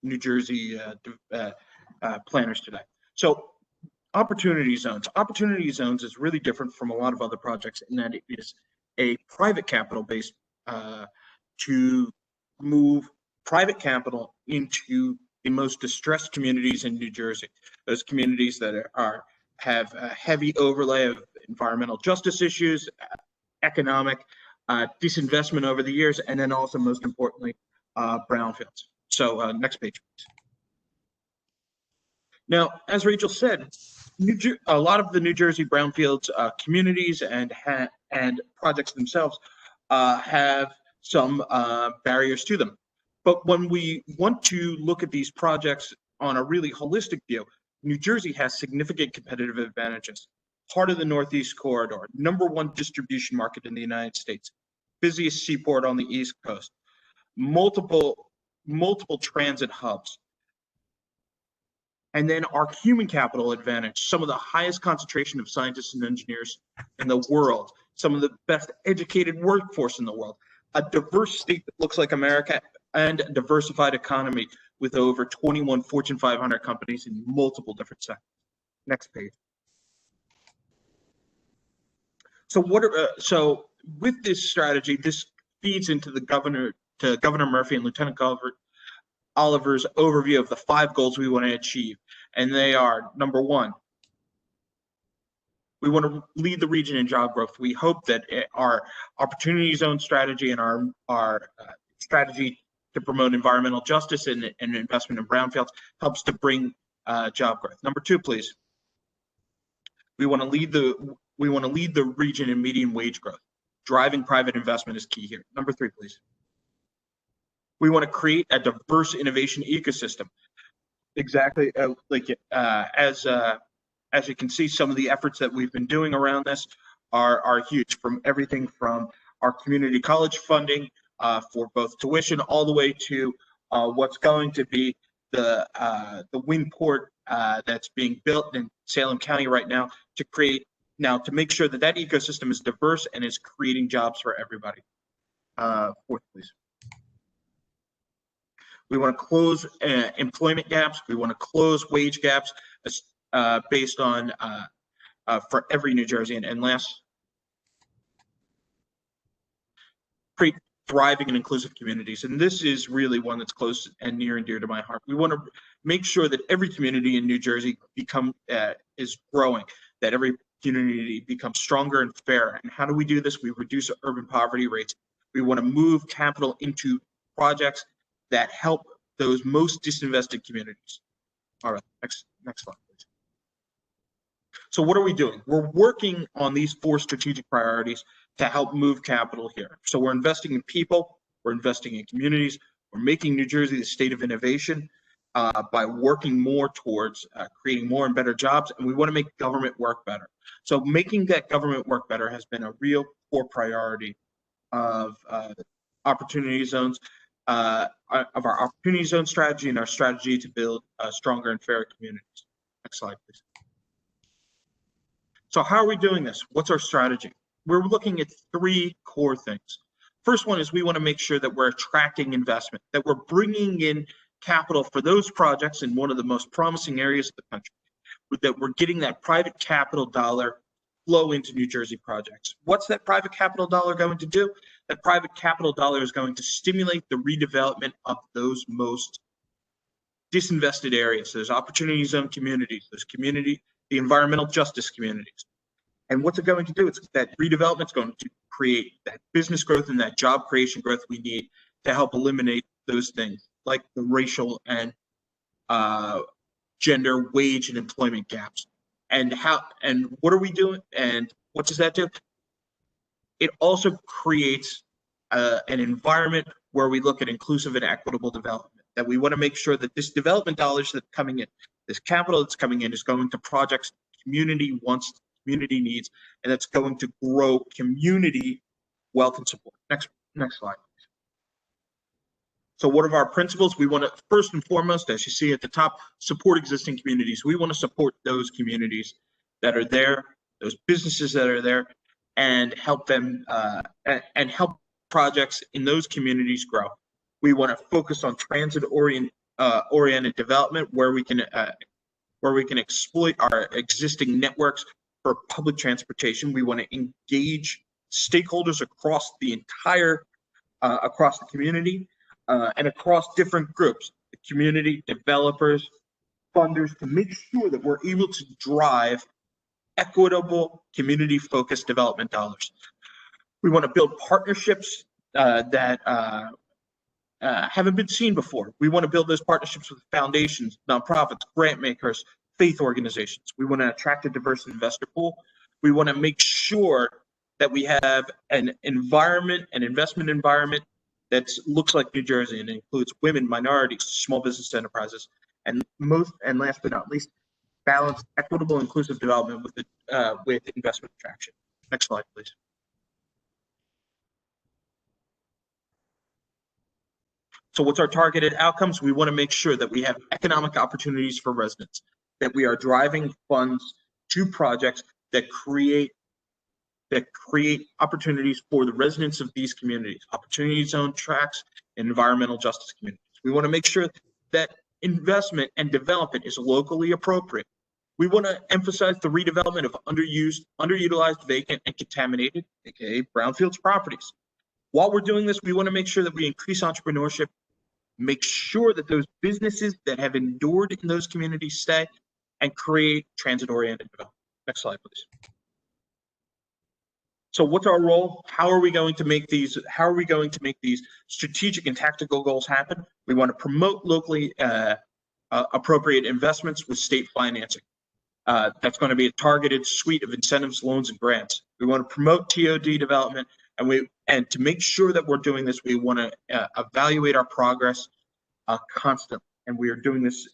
New Jersey planners today. So opportunity zones. Opportunity zones is really different from a lot of other projects in that it is a private capital based to move private capital into the most distressed communities in New Jersey. Those communities that have a heavy overlay of environmental justice issues, economic disinvestment over the years, and then also, most importantly, brownfields. So next page, please. Now, as Rachel said, a lot of the New Jersey brownfields communities and projects themselves have some barriers to them. But when we want to look at these projects on a really holistic view, New Jersey has significant competitive advantages. Part of the Northeast Corridor, #1 distribution market in the United States, busiest seaport on the East Coast, multiple transit hubs. And then our human capital advantage, some of the highest concentration of scientists and engineers in the world, some of the best educated workforce in the world, a diverse state that looks like America, and a diversified economy with over 21 Fortune 500 companies in multiple different sectors. Next page. So with this strategy, this feeds into the Governor Murphy and Lieutenant Oliver's overview of the 5 goals we want to achieve. And they are, #1, we want to lead the region in job growth. We hope that our opportunity zone strategy and our strategy to promote environmental justice and investment in brownfields helps to bring job growth. #2, please. We want to lead We want to lead the region in median wage growth. Driving private investment is key here. Number 3, please. We want to create a diverse innovation ecosystem. Exactly as you can see, some of the efforts that we've been doing around this are huge, from everything from our community college funding for both tuition all the way to what's going to be the wind port that's being built in Salem County right now to make sure that that ecosystem is diverse and is creating jobs for everybody. 4th, please. We want to close employment gaps. We want to close wage gaps based on for every New Jerseyan. And last, create thriving and inclusive communities. And this is really one that's close and near and dear to my heart. We want to make sure that every community in New Jersey is growing, that every community becomes stronger and fair. And how do we do this? We reduce urban poverty rates. We want to move capital into projects that help those most disinvested communities. All right, next slide, please. So what are we doing? We're working on these 4 strategic priorities to help move capital here. So we're investing in people, we're investing in communities, we're making New Jersey the state of innovation by working more towards creating more and better jobs, and we want to make government work better. So making that government work better has been a real core priority of opportunity zones, of our opportunity zone strategy and our strategy to build stronger and fairer communities. Next slide, please. So how are we doing this? What's our strategy? We're looking at 3 core things. First one is we want to make sure that we're attracting investment, that we're bringing in capital for those projects in one of the most promising areas of the country, that we're getting that private capital dollar flow into New Jersey projects. What's that private capital dollar going to do? That private capital dollar is going to stimulate the redevelopment of those most disinvested areas, those opportunity zone communities, the environmental justice communities. And what's it going to do? It's that redevelopment is going to create that business growth and that job creation growth we need to help eliminate those things like the racial and gender wage and employment gaps. And what are we doing? And what does that do? It also creates an environment where we look at inclusive and equitable development, that we want to make sure that this development dollars that's coming in, this capital that's coming in, is going to projects community wants, community needs, and that's going to grow community wealth and support. Next slide. So what are our principles? We want to, first and foremost, as you see at the top, support existing communities. We want to support those communities that are there, those businesses that are there, and help them and help projects in those communities grow. We want to focus on transit-oriented development where we can exploit our existing networks for public transportation. We want to engage stakeholders across the entire across the community and across different groups, the community, developers, funders, to make sure that we're able to drive equitable, community-focused development dollars. We want to build partnerships that haven't been seen before. We want to build those partnerships with foundations, nonprofits, grant makers, faith organizations. We want to attract a diverse investor pool. We want to make sure that we have an environment, an investment environment that looks like New Jersey and includes women, minorities, small business enterprises, and last but not least, balanced, equitable, inclusive development with investment attraction. Next slide, please. So what's our targeted outcomes? We want to make sure that we have economic opportunities for residents, that we are driving funds to projects that create opportunities for the residents of these communities, opportunity zone tracts, and environmental justice communities. We want to make sure that investment and development is locally appropriate. We want to emphasize the redevelopment of underused, underutilized, vacant, and contaminated, aka Brownfields properties. While we're doing this, we want to make sure that we increase entrepreneurship, make sure that those businesses that have endured in those communities stay, and create transit-oriented development. Next slide, please. So what's our role? How are we going to make these strategic and tactical goals happen? We want to promote locally appropriate investments with state financing. That's going to be a targeted suite of incentives, loans, and grants. We want to promote TOD development, and to make sure that we're doing this, we want to evaluate our progress constantly. And we are doing this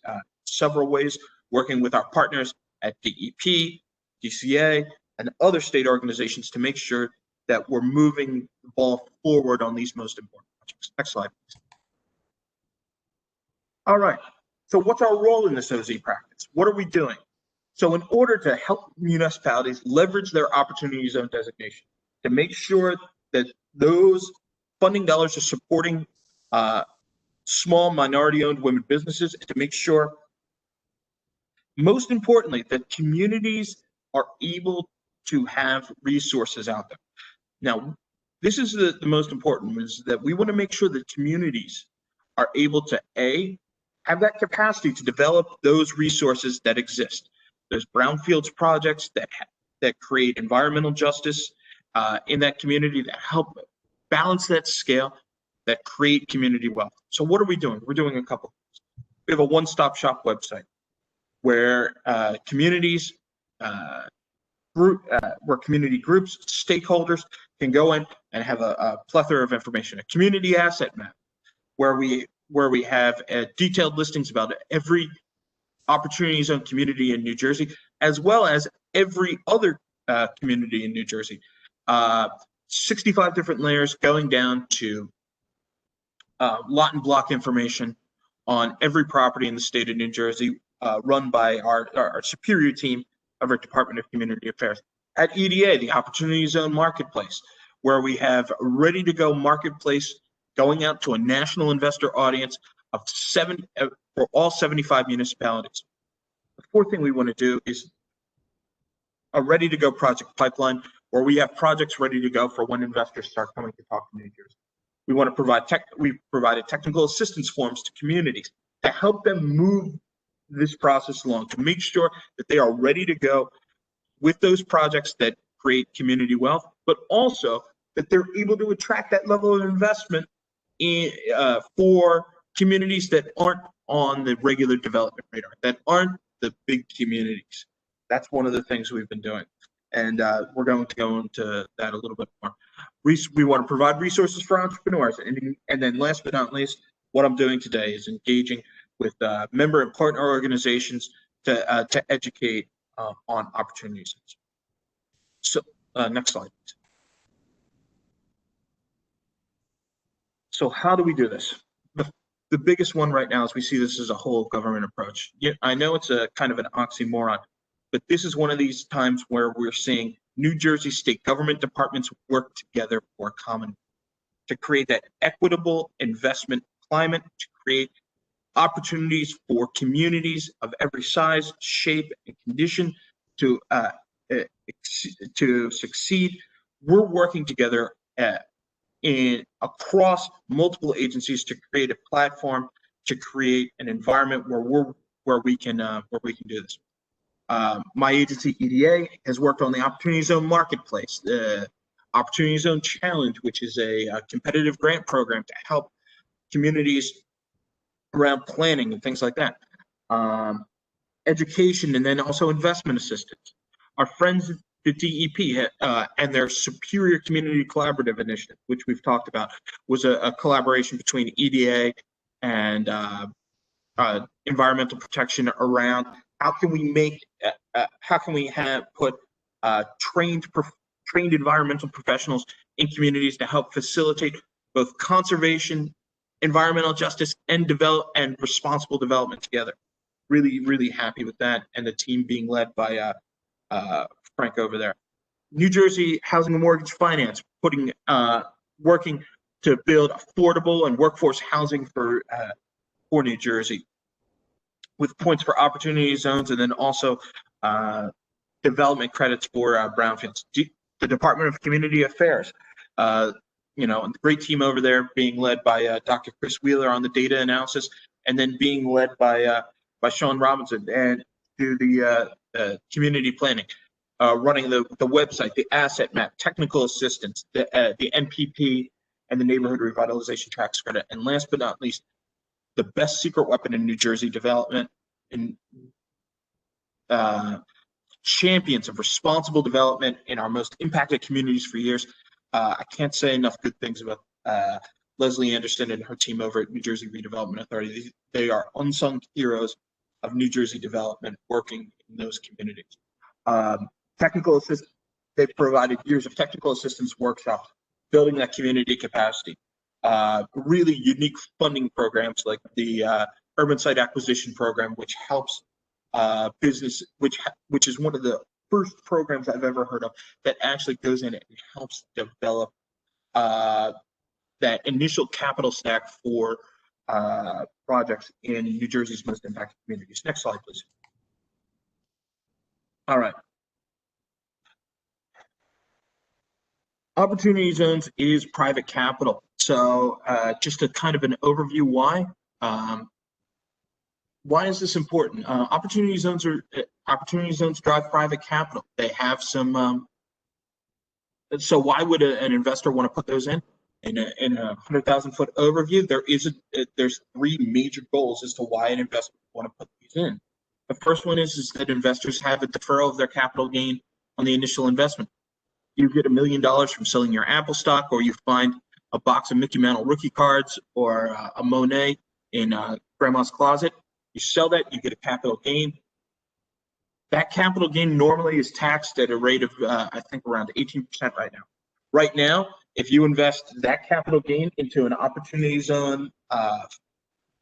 several ways, working with our partners at DEP, DCA, and other state organizations to make sure that we're moving the ball forward on these most important projects. Next slide, please. All right, so what's our role in this OZ practice? What are we doing? So in order to help municipalities leverage their opportunity zone designation, to make sure that those funding dollars are supporting small minority-owned women businesses, and to make sure, most importantly, that communities are able to have resources out there. Now, this is the most important, is that we want to make sure that communities are able to, A, have that capacity to develop those resources that exist. There's brownfields projects that create environmental justice in that community, that help balance that scale, that create community wealth. So what are we doing? We're doing a couple things. We have a one-stop shop website where community groups, stakeholders can go in and have a plethora of information. A community asset map where we have detailed listings about every opportunity zone community in New Jersey, as well as every other community in New Jersey. 65 different layers going down to lot and block information on every property in the state of New Jersey, run by our superior team of our Department of Community Affairs. At EDA, the Opportunity Zone Marketplace, where we have a ready-to-go marketplace going out to a national investor audience of for all 75 municipalities. The fourth thing we want to do is a ready-to-go project pipeline, where we have projects ready to go for when investors start coming to talk to New Jersey. We want to we provided technical assistance forms to communities to help them move this process along, to make sure that they are ready to go with those projects that create community wealth, but also that they're able to attract that level of investment for communities that aren't on the regular development radar, that aren't the big communities. That's one of the things we've been doing. And we're going to go into that a little bit more. We want to provide resources for entrepreneurs. And then last but not least, what I'm doing today is engaging with member and partner organizations to educate on opportunities. So next slide, please. So how do we do this? The biggest one right now is we see this as a whole government approach. Yeah, I know it's a kind of an oxymoron, but this is one of these times where we're seeing New Jersey state government departments work together for a common, to create that equitable investment climate, to create opportunities for communities of every size, shape, and condition to succeed. We're working together across multiple agencies to create a platform, to create an environment where we can do this. My agency, EDA, has worked on the Opportunity Zone Marketplace, the Opportunity Zone Challenge, which is a competitive grant program to help communities around planning and things like that. Education, and then also investment assistance. Our friends at the DEP and their Superior Community Collaborative Initiative, which we've talked about, was a collaboration between EDA and environmental protection around how can we put trained environmental professionals in communities to help facilitate both conservation, environmental justice, and responsible development together. Really, really happy with that, and the team being led by Frank over there. New Jersey Housing and Mortgage Finance, working to build affordable and workforce housing for New Jersey, with points for opportunity zones, and then also development credits for brownfields. The Department of Community Affairs, the great team over there being led by Dr. Chris Wheeler on the data analysis, and then being led by Sean Robinson and do the community planning, running the website, the asset map, technical assistance, the NPP, and the neighborhood revitalization tax credit. And last but not least, the best secret weapon in New Jersey development, and champions of responsible development in our most impacted communities for years. I can't say enough good things about Leslie Anderson and her team over at New Jersey Redevelopment Authority. They are unsung heroes of New Jersey development working in those communities. Technical assistance, they've provided years of technical assistance workshops, building that community capacity. Really unique funding programs like the Urban Site Acquisition Program, which helps business, which is one of the first programs I've ever heard of that actually goes in and helps develop that initial capital stack for projects in New Jersey's most impacted communities. Next slide, please. All right. Opportunity zones is private capital. So just a kind of an overview why. Why is this important? Opportunity zones drive private capital. They have some. So why would an investor want to put those in? In a 100,000-foot overview, there's three major goals as to why an investor would want to put these in. The first one is that investors have a deferral of their capital gain on the initial investment. You get $1 million from selling your Apple stock, or you find a box of Mickey Mantle rookie cards or a Monet in grandma's closet. You sell that, you get a capital gain. That capital gain normally is taxed at a rate of, I think, around 18% right now. Right now, if you invest that capital gain into an opportunity zone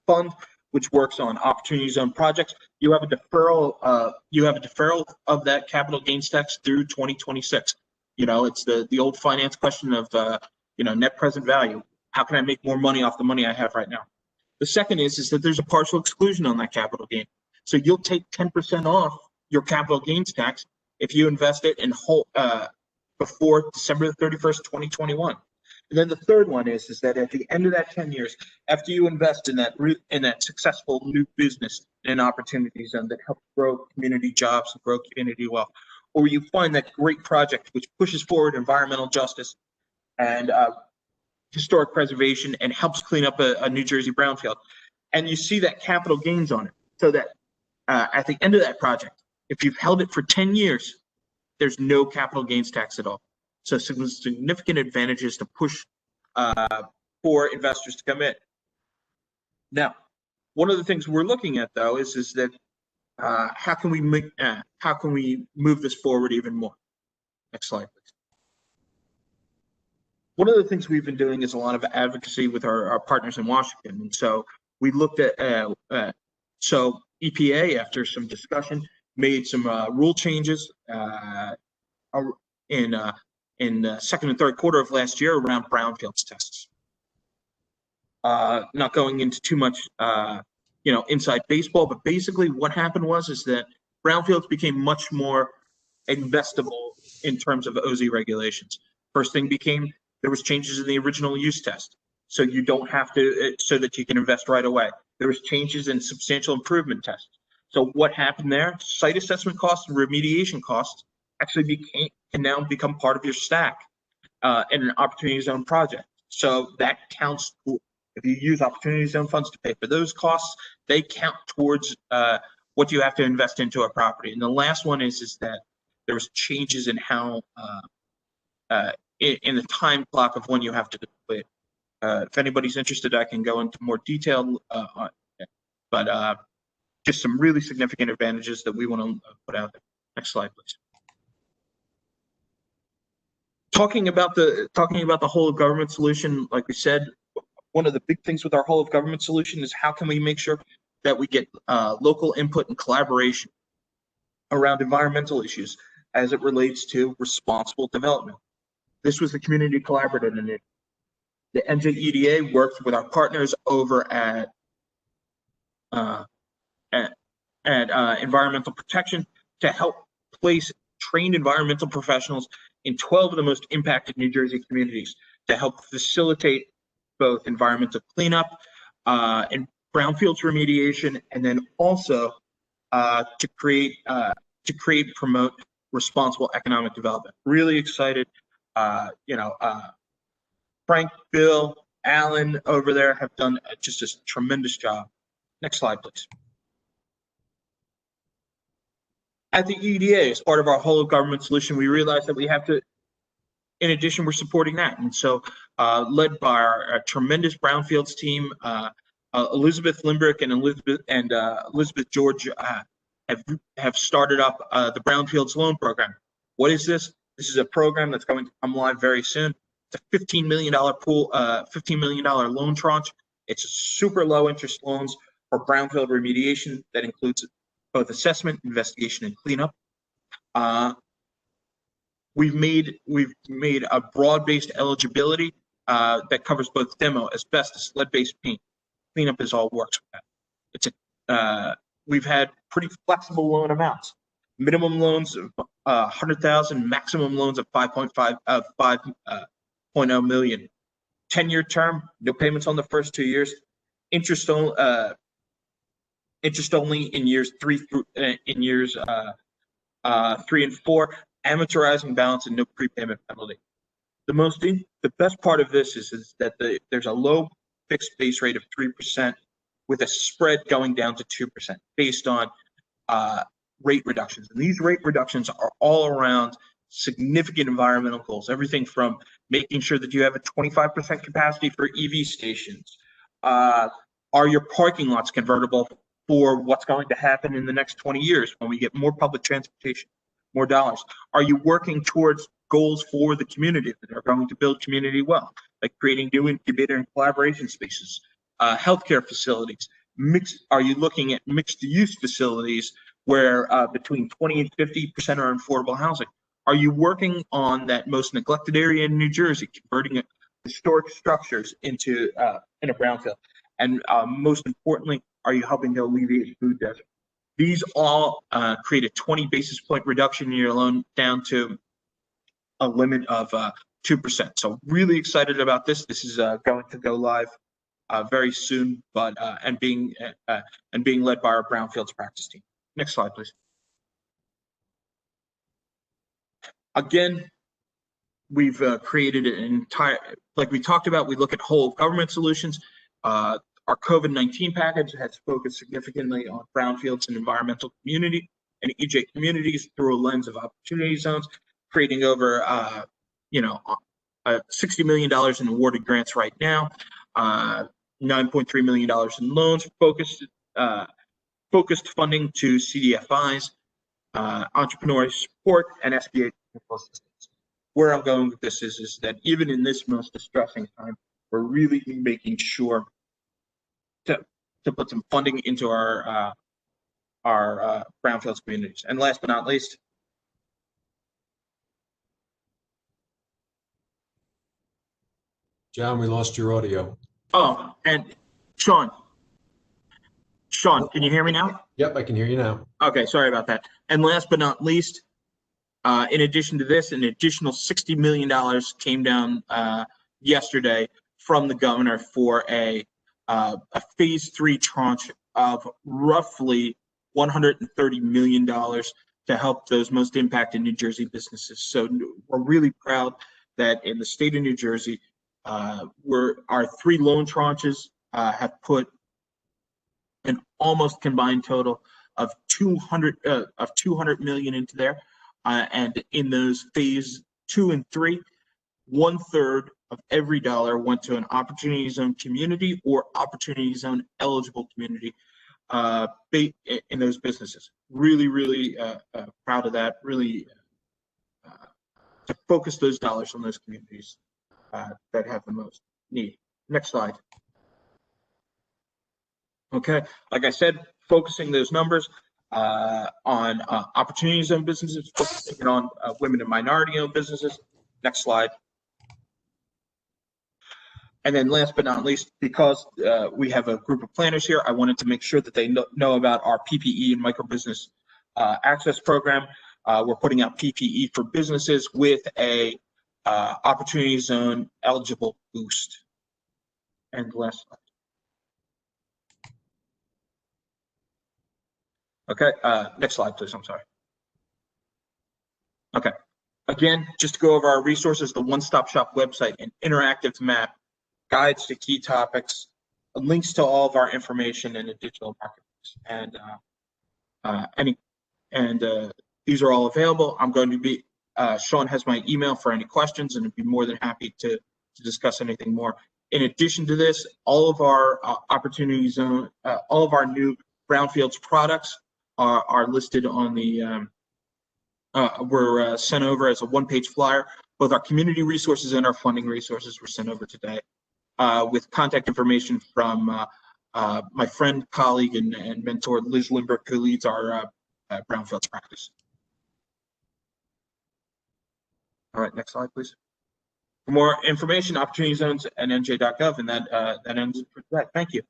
fund, which works on opportunity zone projects, you have a deferral. You have a deferral of that capital gains tax through 2026. You know, it's the old finance question of net present value. How can I make more money off the money I have right now? The second is that there's a partial exclusion on that capital gain. So you'll take 10% off your capital gains tax if you invest it in whole before December 31st, 2021. And then the third one is that at the end of that 10 years, after you invest in that successful new business in an opportunity zone that helps grow community jobs and grow community wealth, or you find that great project which pushes forward environmental justice and historic preservation and helps clean up a New Jersey brownfield, and you see that capital gains on it, so that at the end of that project, if you've held it for 10 years, there's no capital gains tax at all. So significant advantages to push for investors to come in. Now, one of the things we're looking at though is that how can we move this forward even more? Next slide, please. One of the things we've been doing is a lot of advocacy with our partners in Washington, and so we looked at so EPA, after some discussion, made some rule changes in the second and third quarter of last year around brownfields tests. Not going into too much, inside baseball, but basically what happened was that brownfields became much more investable in terms of OZ regulations. First thing became there was changes in the original use test, so you don't have to, so that you can invest right away. There was changes in substantial improvement tests. So what happened there? Site assessment costs and remediation costs actually can now become part of your stack in an opportunity zone project. So that counts. If you use opportunity zone funds to pay for those costs, they count towards what you have to invest into a property. And the last one is that there was changes in how in the time clock of when you have to complete. If anybody's interested, I can go into more detail on it. But just some really significant advantages that we want to put out there. Next slide, please. Talking about the whole of government solution, like we said, one of the big things with our whole of government solution is how can we make sure that we get local input and collaboration around environmental issues as it relates to responsible development. This was the community collaborative initiative. The NJEDA worked with our partners over at Environmental Protection to help place trained environmental professionals in 12 of the most impacted New Jersey communities to help facilitate both environmental cleanup and brownfields remediation, and then also to create and promote responsible economic development. Really excited. Frank, Bill, Alan over there have done just a tremendous job. Next slide, please. At the EDA, as part of our whole of government solution, we realized that we have to, in addition, we're supporting that. And so led by our tremendous Brownfields team, Elizabeth Limbrick and Elizabeth George have started up the Brownfields loan program. What is this? This is a program that's going to come live very soon. It's a $15 million pool, $15 million loan tranche. It's super low interest loans for brownfield remediation that includes both assessment, investigation, and cleanup. We've made a broad-based eligibility that covers both demo, asbestos, lead-based paint. Cleanup is all works with that. It's we've had pretty flexible loan amounts. Minimum loans of 100,000, maximum loans of 5.0 million. 10-year term, no payments on the first 2 years. Interest only in years 3 and 4. Amortizing balance and no prepayment penalty. The best part of this is that there's a low fixed base rate of 3% with a spread going down to 2% based on rate reductions. And these rate reductions are all around significant environmental goals, everything from making sure that you have a 25% capacity for EV stations. Are your parking lots convertible for what's going to happen in the next 20 years when we get more public transportation, more dollars? Are you working towards goals for the community that are going to build community wealth, like creating new incubator and collaboration spaces, healthcare facilities? Are you looking at mixed use facilities where between 20 and 50% are affordable housing? Are you working on that most neglected area in New Jersey, converting historic structures into in a brownfield? And most importantly, are you helping to alleviate food desert? These all create a 20 basis point reduction in your loan down to a limit of 2%. So really excited about this. This is going to go live very soon, but and being led by our Brownfields practice team. Next slide, please. Again, we've created an entire, like we talked about, we look at whole government solutions. Our COVID-19 package has focused significantly on brownfields and environmental community and EJ communities through a lens of opportunity zones, creating over $60 million in awarded grants right now, $9.3 million in loans, focused funding to CDFIs, entrepreneurial support, and SBA technical assistance. Where I'm going with this is that even in this most distressing time, we're really making sure to put some funding into our brownfields communities. And last but not least, John, we lost your audio. Oh, and Sean, can you hear me now? Yep, I can hear you now. Okay, sorry about that. And last but not least, in addition to this, an additional $60 million came down yesterday from the governor for a phase 3 tranche of roughly $130 million to help those most impacted New Jersey businesses. So we're really proud that in the state of New Jersey, our 3 loan tranches have put an almost combined total of 200 million into there, and in those phase 2 and 3, 1/3 of every dollar went to an opportunity zone community or opportunity zone eligible community in those businesses. Really proud of that. Really to focus those dollars on those communities that have the most need. Next slide. Okay, like I said, focusing those numbers on opportunity zone businesses, focusing on women and minority-owned businesses. Next slide. And then last but not least, because we have a group of planners here, I wanted to make sure that they know about our PPE and microbusiness access program. We're putting out PPE for businesses with a opportunity zone eligible boost. And last slide. Okay, next slide, please. I'm sorry. Okay, again, just to go over our resources, the One Stop Shop website, an interactive map, guides to key topics, links to all of our information in a digital marketplace, and any and these are all available. I'm going to be, Sean has my email for any questions, and I'd be more than happy to discuss anything more. In addition to this, all of our opportunity zone, all of our new Brownfields products are listed on the, were sent over as a one-page flyer. Both our community resources and our funding resources were sent over today with contact information from my friend, colleague, and mentor, Liz Limbrick, who leads our Brownfields practice. All right, next slide, please. For more information, opportunity zones and nj.gov, and that ends it for today. Thank you.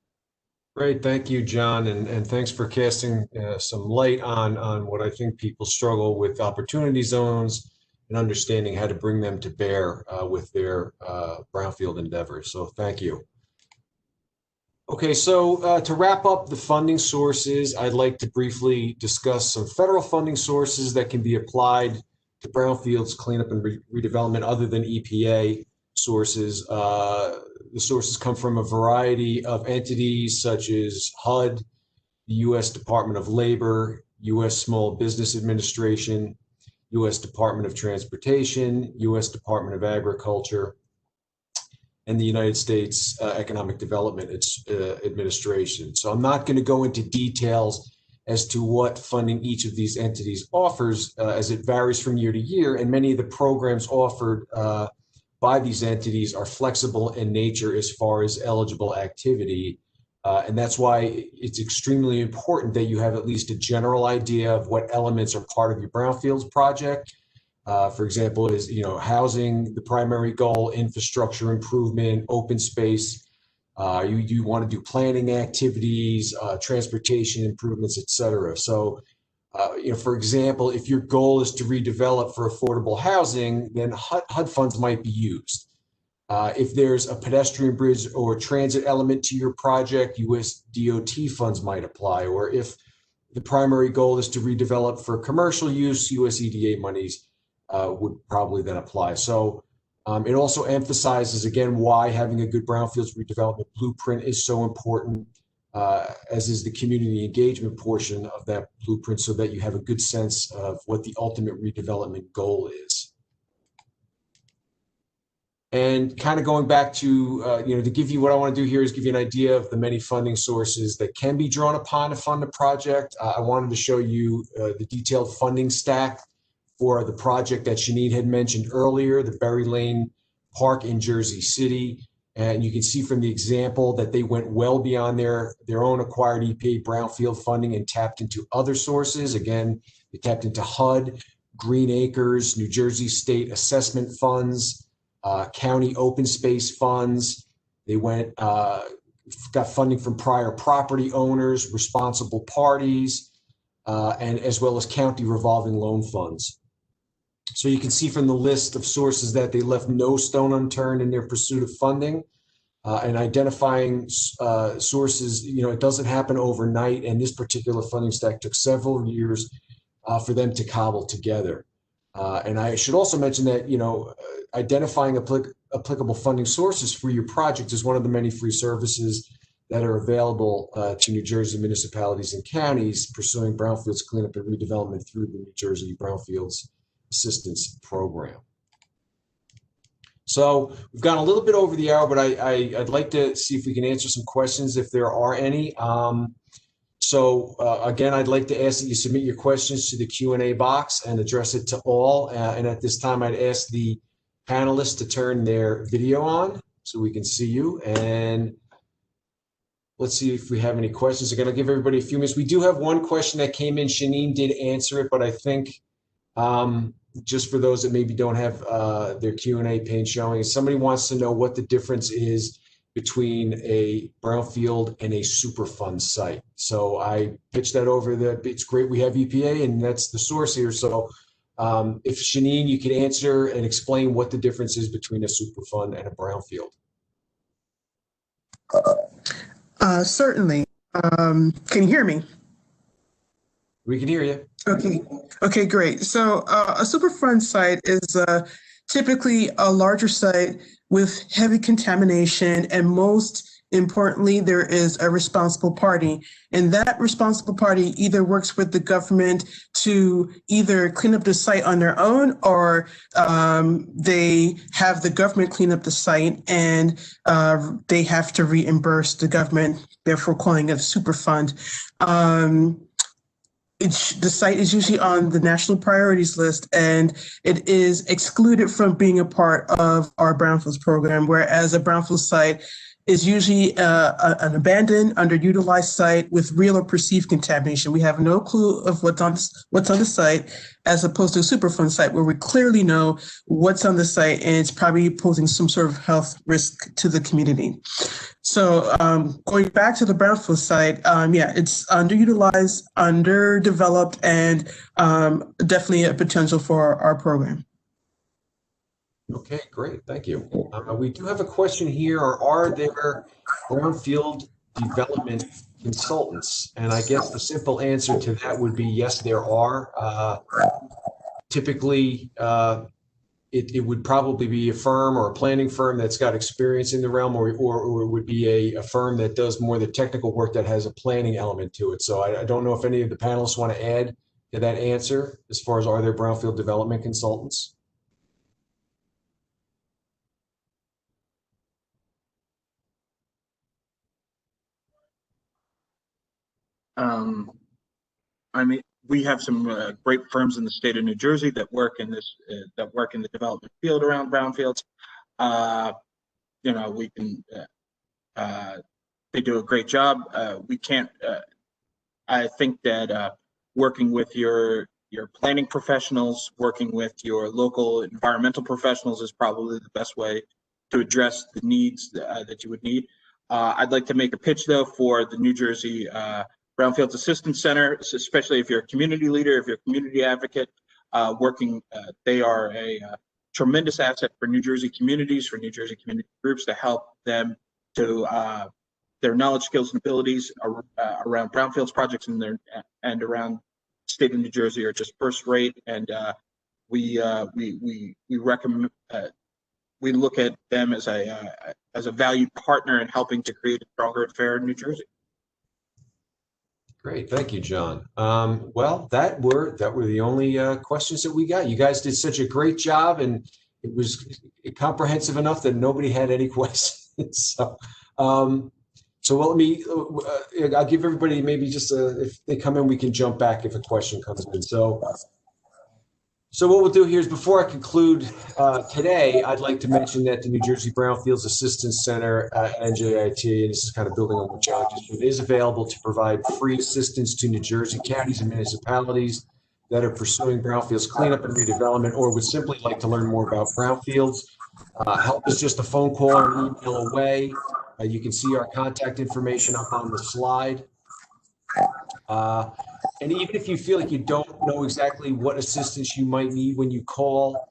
Great, thank you, John, and thanks for casting some light on what I think people struggle with opportunity zones and understanding how to bring them to bear with their brownfield endeavors. So thank you. Okay, so to wrap up the funding sources, I'd like to briefly discuss some federal funding sources that can be applied to brownfields cleanup and redevelopment other than EPA sources. The sources come from a variety of entities such as HUD, the U.S. Department of Labor, U.S. Small Business Administration, U.S. Department of Transportation, U.S. Department of Agriculture, and the United States Economic Development Administration. So I'm not going to go into details as to what funding each of these entities offers, as it varies from year to year, and many of the programs offered by these entities are flexible in nature as far as eligible activity. And that's why it's extremely important that you have at least a general idea of what elements are part of your brownfields project. For example, is housing the primary goal, infrastructure improvement, open space. You want to do planning activities, transportation improvements, et cetera. So, for example, if your goal is to redevelop for affordable housing, then HUD funds might be used. If there's a pedestrian bridge or transit element to your project, US DOT funds might apply. Or if the primary goal is to redevelop for commercial use, US EDA monies would probably then apply. So it also emphasizes, again, why having a good brownfields redevelopment blueprint is so important, as is the community engagement portion of that blueprint, so that you have a good sense of what the ultimate redevelopment goal is. And kind of going back to, to give you what I want to do here is give you an idea of the many funding sources that can be drawn upon to fund a project. I wanted to show you the detailed funding stack for the project that Shanine had mentioned earlier, the Berry Lane Park in Jersey City. And you can see from the example that they went well beyond their own acquired EPA brownfield funding and tapped into other sources. Again, they tapped into HUD, Green Acres, New Jersey State Assessment Funds, county open space funds. They went, got funding from prior property owners, responsible parties, and as well as county revolving loan funds. So you can see from the list of sources that they left no stone unturned in their pursuit of funding, and identifying sources. It doesn't happen overnight, and this particular funding stack took several years for them to cobble together. And I should also mention that, identifying applicable funding sources for your project is one of the many free services that are available to New Jersey municipalities and counties pursuing brownfields cleanup and redevelopment through the New Jersey Brownfields Assistance Program. So we've gone a little bit over the hour, but I'd like to see if we can answer some questions if there are any. Again, I'd like to ask that you submit your questions to the Q&A box and address it to all. And at this time, I'd ask the panelists to turn their video on so we can see you. And let's see if we have any questions. I'm going to give everybody a few minutes. We do have one question that came in. Shanine did answer it, but I think just for those that maybe don't have their Q&A pane showing, somebody wants to know what the difference is between a brownfield and a Superfund site. So I pitched that over there. It's great we have EPA, and that's the source here. So if Shanine, you could answer and explain what the difference is between a Superfund and a brownfield. Certainly. Can you hear me? We can hear you. Okay, great. So a Superfund site is typically a larger site with heavy contamination, and most importantly, there is a responsible party, and that responsible party either works with the government to either clean up the site on their own, or they have the government clean up the site, and they have to reimburse the government, therefore calling it a superfund. The site is usually on the national priorities list, and it is excluded from being a part of our Brownfields program, whereas a Brownfield site is usually an abandoned, underutilized site with real or perceived contamination. We have no clue of what's on the site, as opposed to a Superfund site where we clearly know what's on the site and it's probably posing some sort of health risk to the community. So going back to the Brownfield site, yeah, it's underutilized, underdeveloped, and definitely a potential for our program. Okay, great. Thank you. We do have a question here. Are there brownfield development consultants? And I guess the simple answer to that would be yes, there are. Typically, it would probably be a firm or a planning firm that's got experience in the realm, or it would be a firm that does more of the technical work that has a planning element to it. So I don't know if any of the panelists want to add to that answer as far as are there brownfield development consultants? I mean, we have some great firms in the state of New Jersey that work in this, that work in the development field around brownfields. You know, we can, they do a great job. We can't, I think that working with your planning professionals, working with your local environmental professionals is probably the best way to address the needs that you would need. I'd like to make a pitch though for the New Jersey Brownfields Assistance Center, especially if you're a community leader, if you're a community advocate, they are a tremendous asset for New Jersey communities, for New Jersey community groups, to help them to their knowledge, skills, and abilities around brownfields projects and around the state of New Jersey are just first rate. And we recommend, we look at them as a valued partner in helping to create a stronger and fairer New Jersey. Great, thank you, John. Well, that were the only questions that we got. You guys did such a great job, and it was comprehensive enough that nobody had any questions. So, well, let me. I'll give everybody maybe just if they come in, we can jump back if a question comes in. So what we'll do here is, before I conclude today, I'd like to mention that the New Jersey Brownfields Assistance Center at NJIT, and this is kind of building on what John just said, is available to provide free assistance to New Jersey counties and municipalities that are pursuing brownfields cleanup and redevelopment, or would simply like to learn more about brownfields. Help is just a phone call or an email away. You can see our contact information up on the slide. And even if you feel like you don't know exactly what assistance you might need when you call,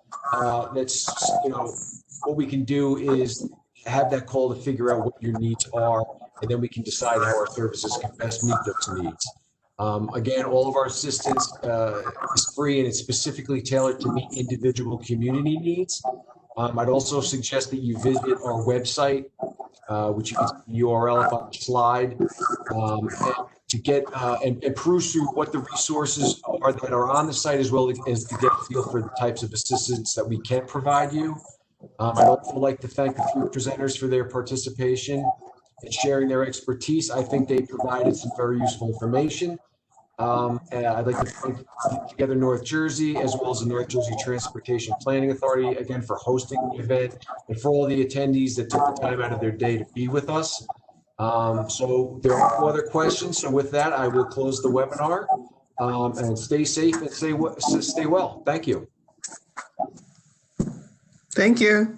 that's, you know, what we can do is have that call to figure out what your needs are, and then we can decide how our services can best meet those needs. Again, all of our assistance is free, and it's specifically tailored to meet individual community needs. I'd also suggest that you visit our website, which you can see the URL up on the slide, to get and peruse through what the resources are that are on the site, as well as to get a feel for the types of assistance that we can provide you. I'd also like to thank the three presenters for their participation and sharing their expertise. I think they provided some very useful information. And I'd like to thank Together North Jersey, as well as the North Jersey Transportation Planning Authority, again, for hosting the event, and for all the attendees that took the time out of their day to be with us. So there are no other questions. So with that, I will close the webinar, and stay safe and stay well. Thank you. Thank you.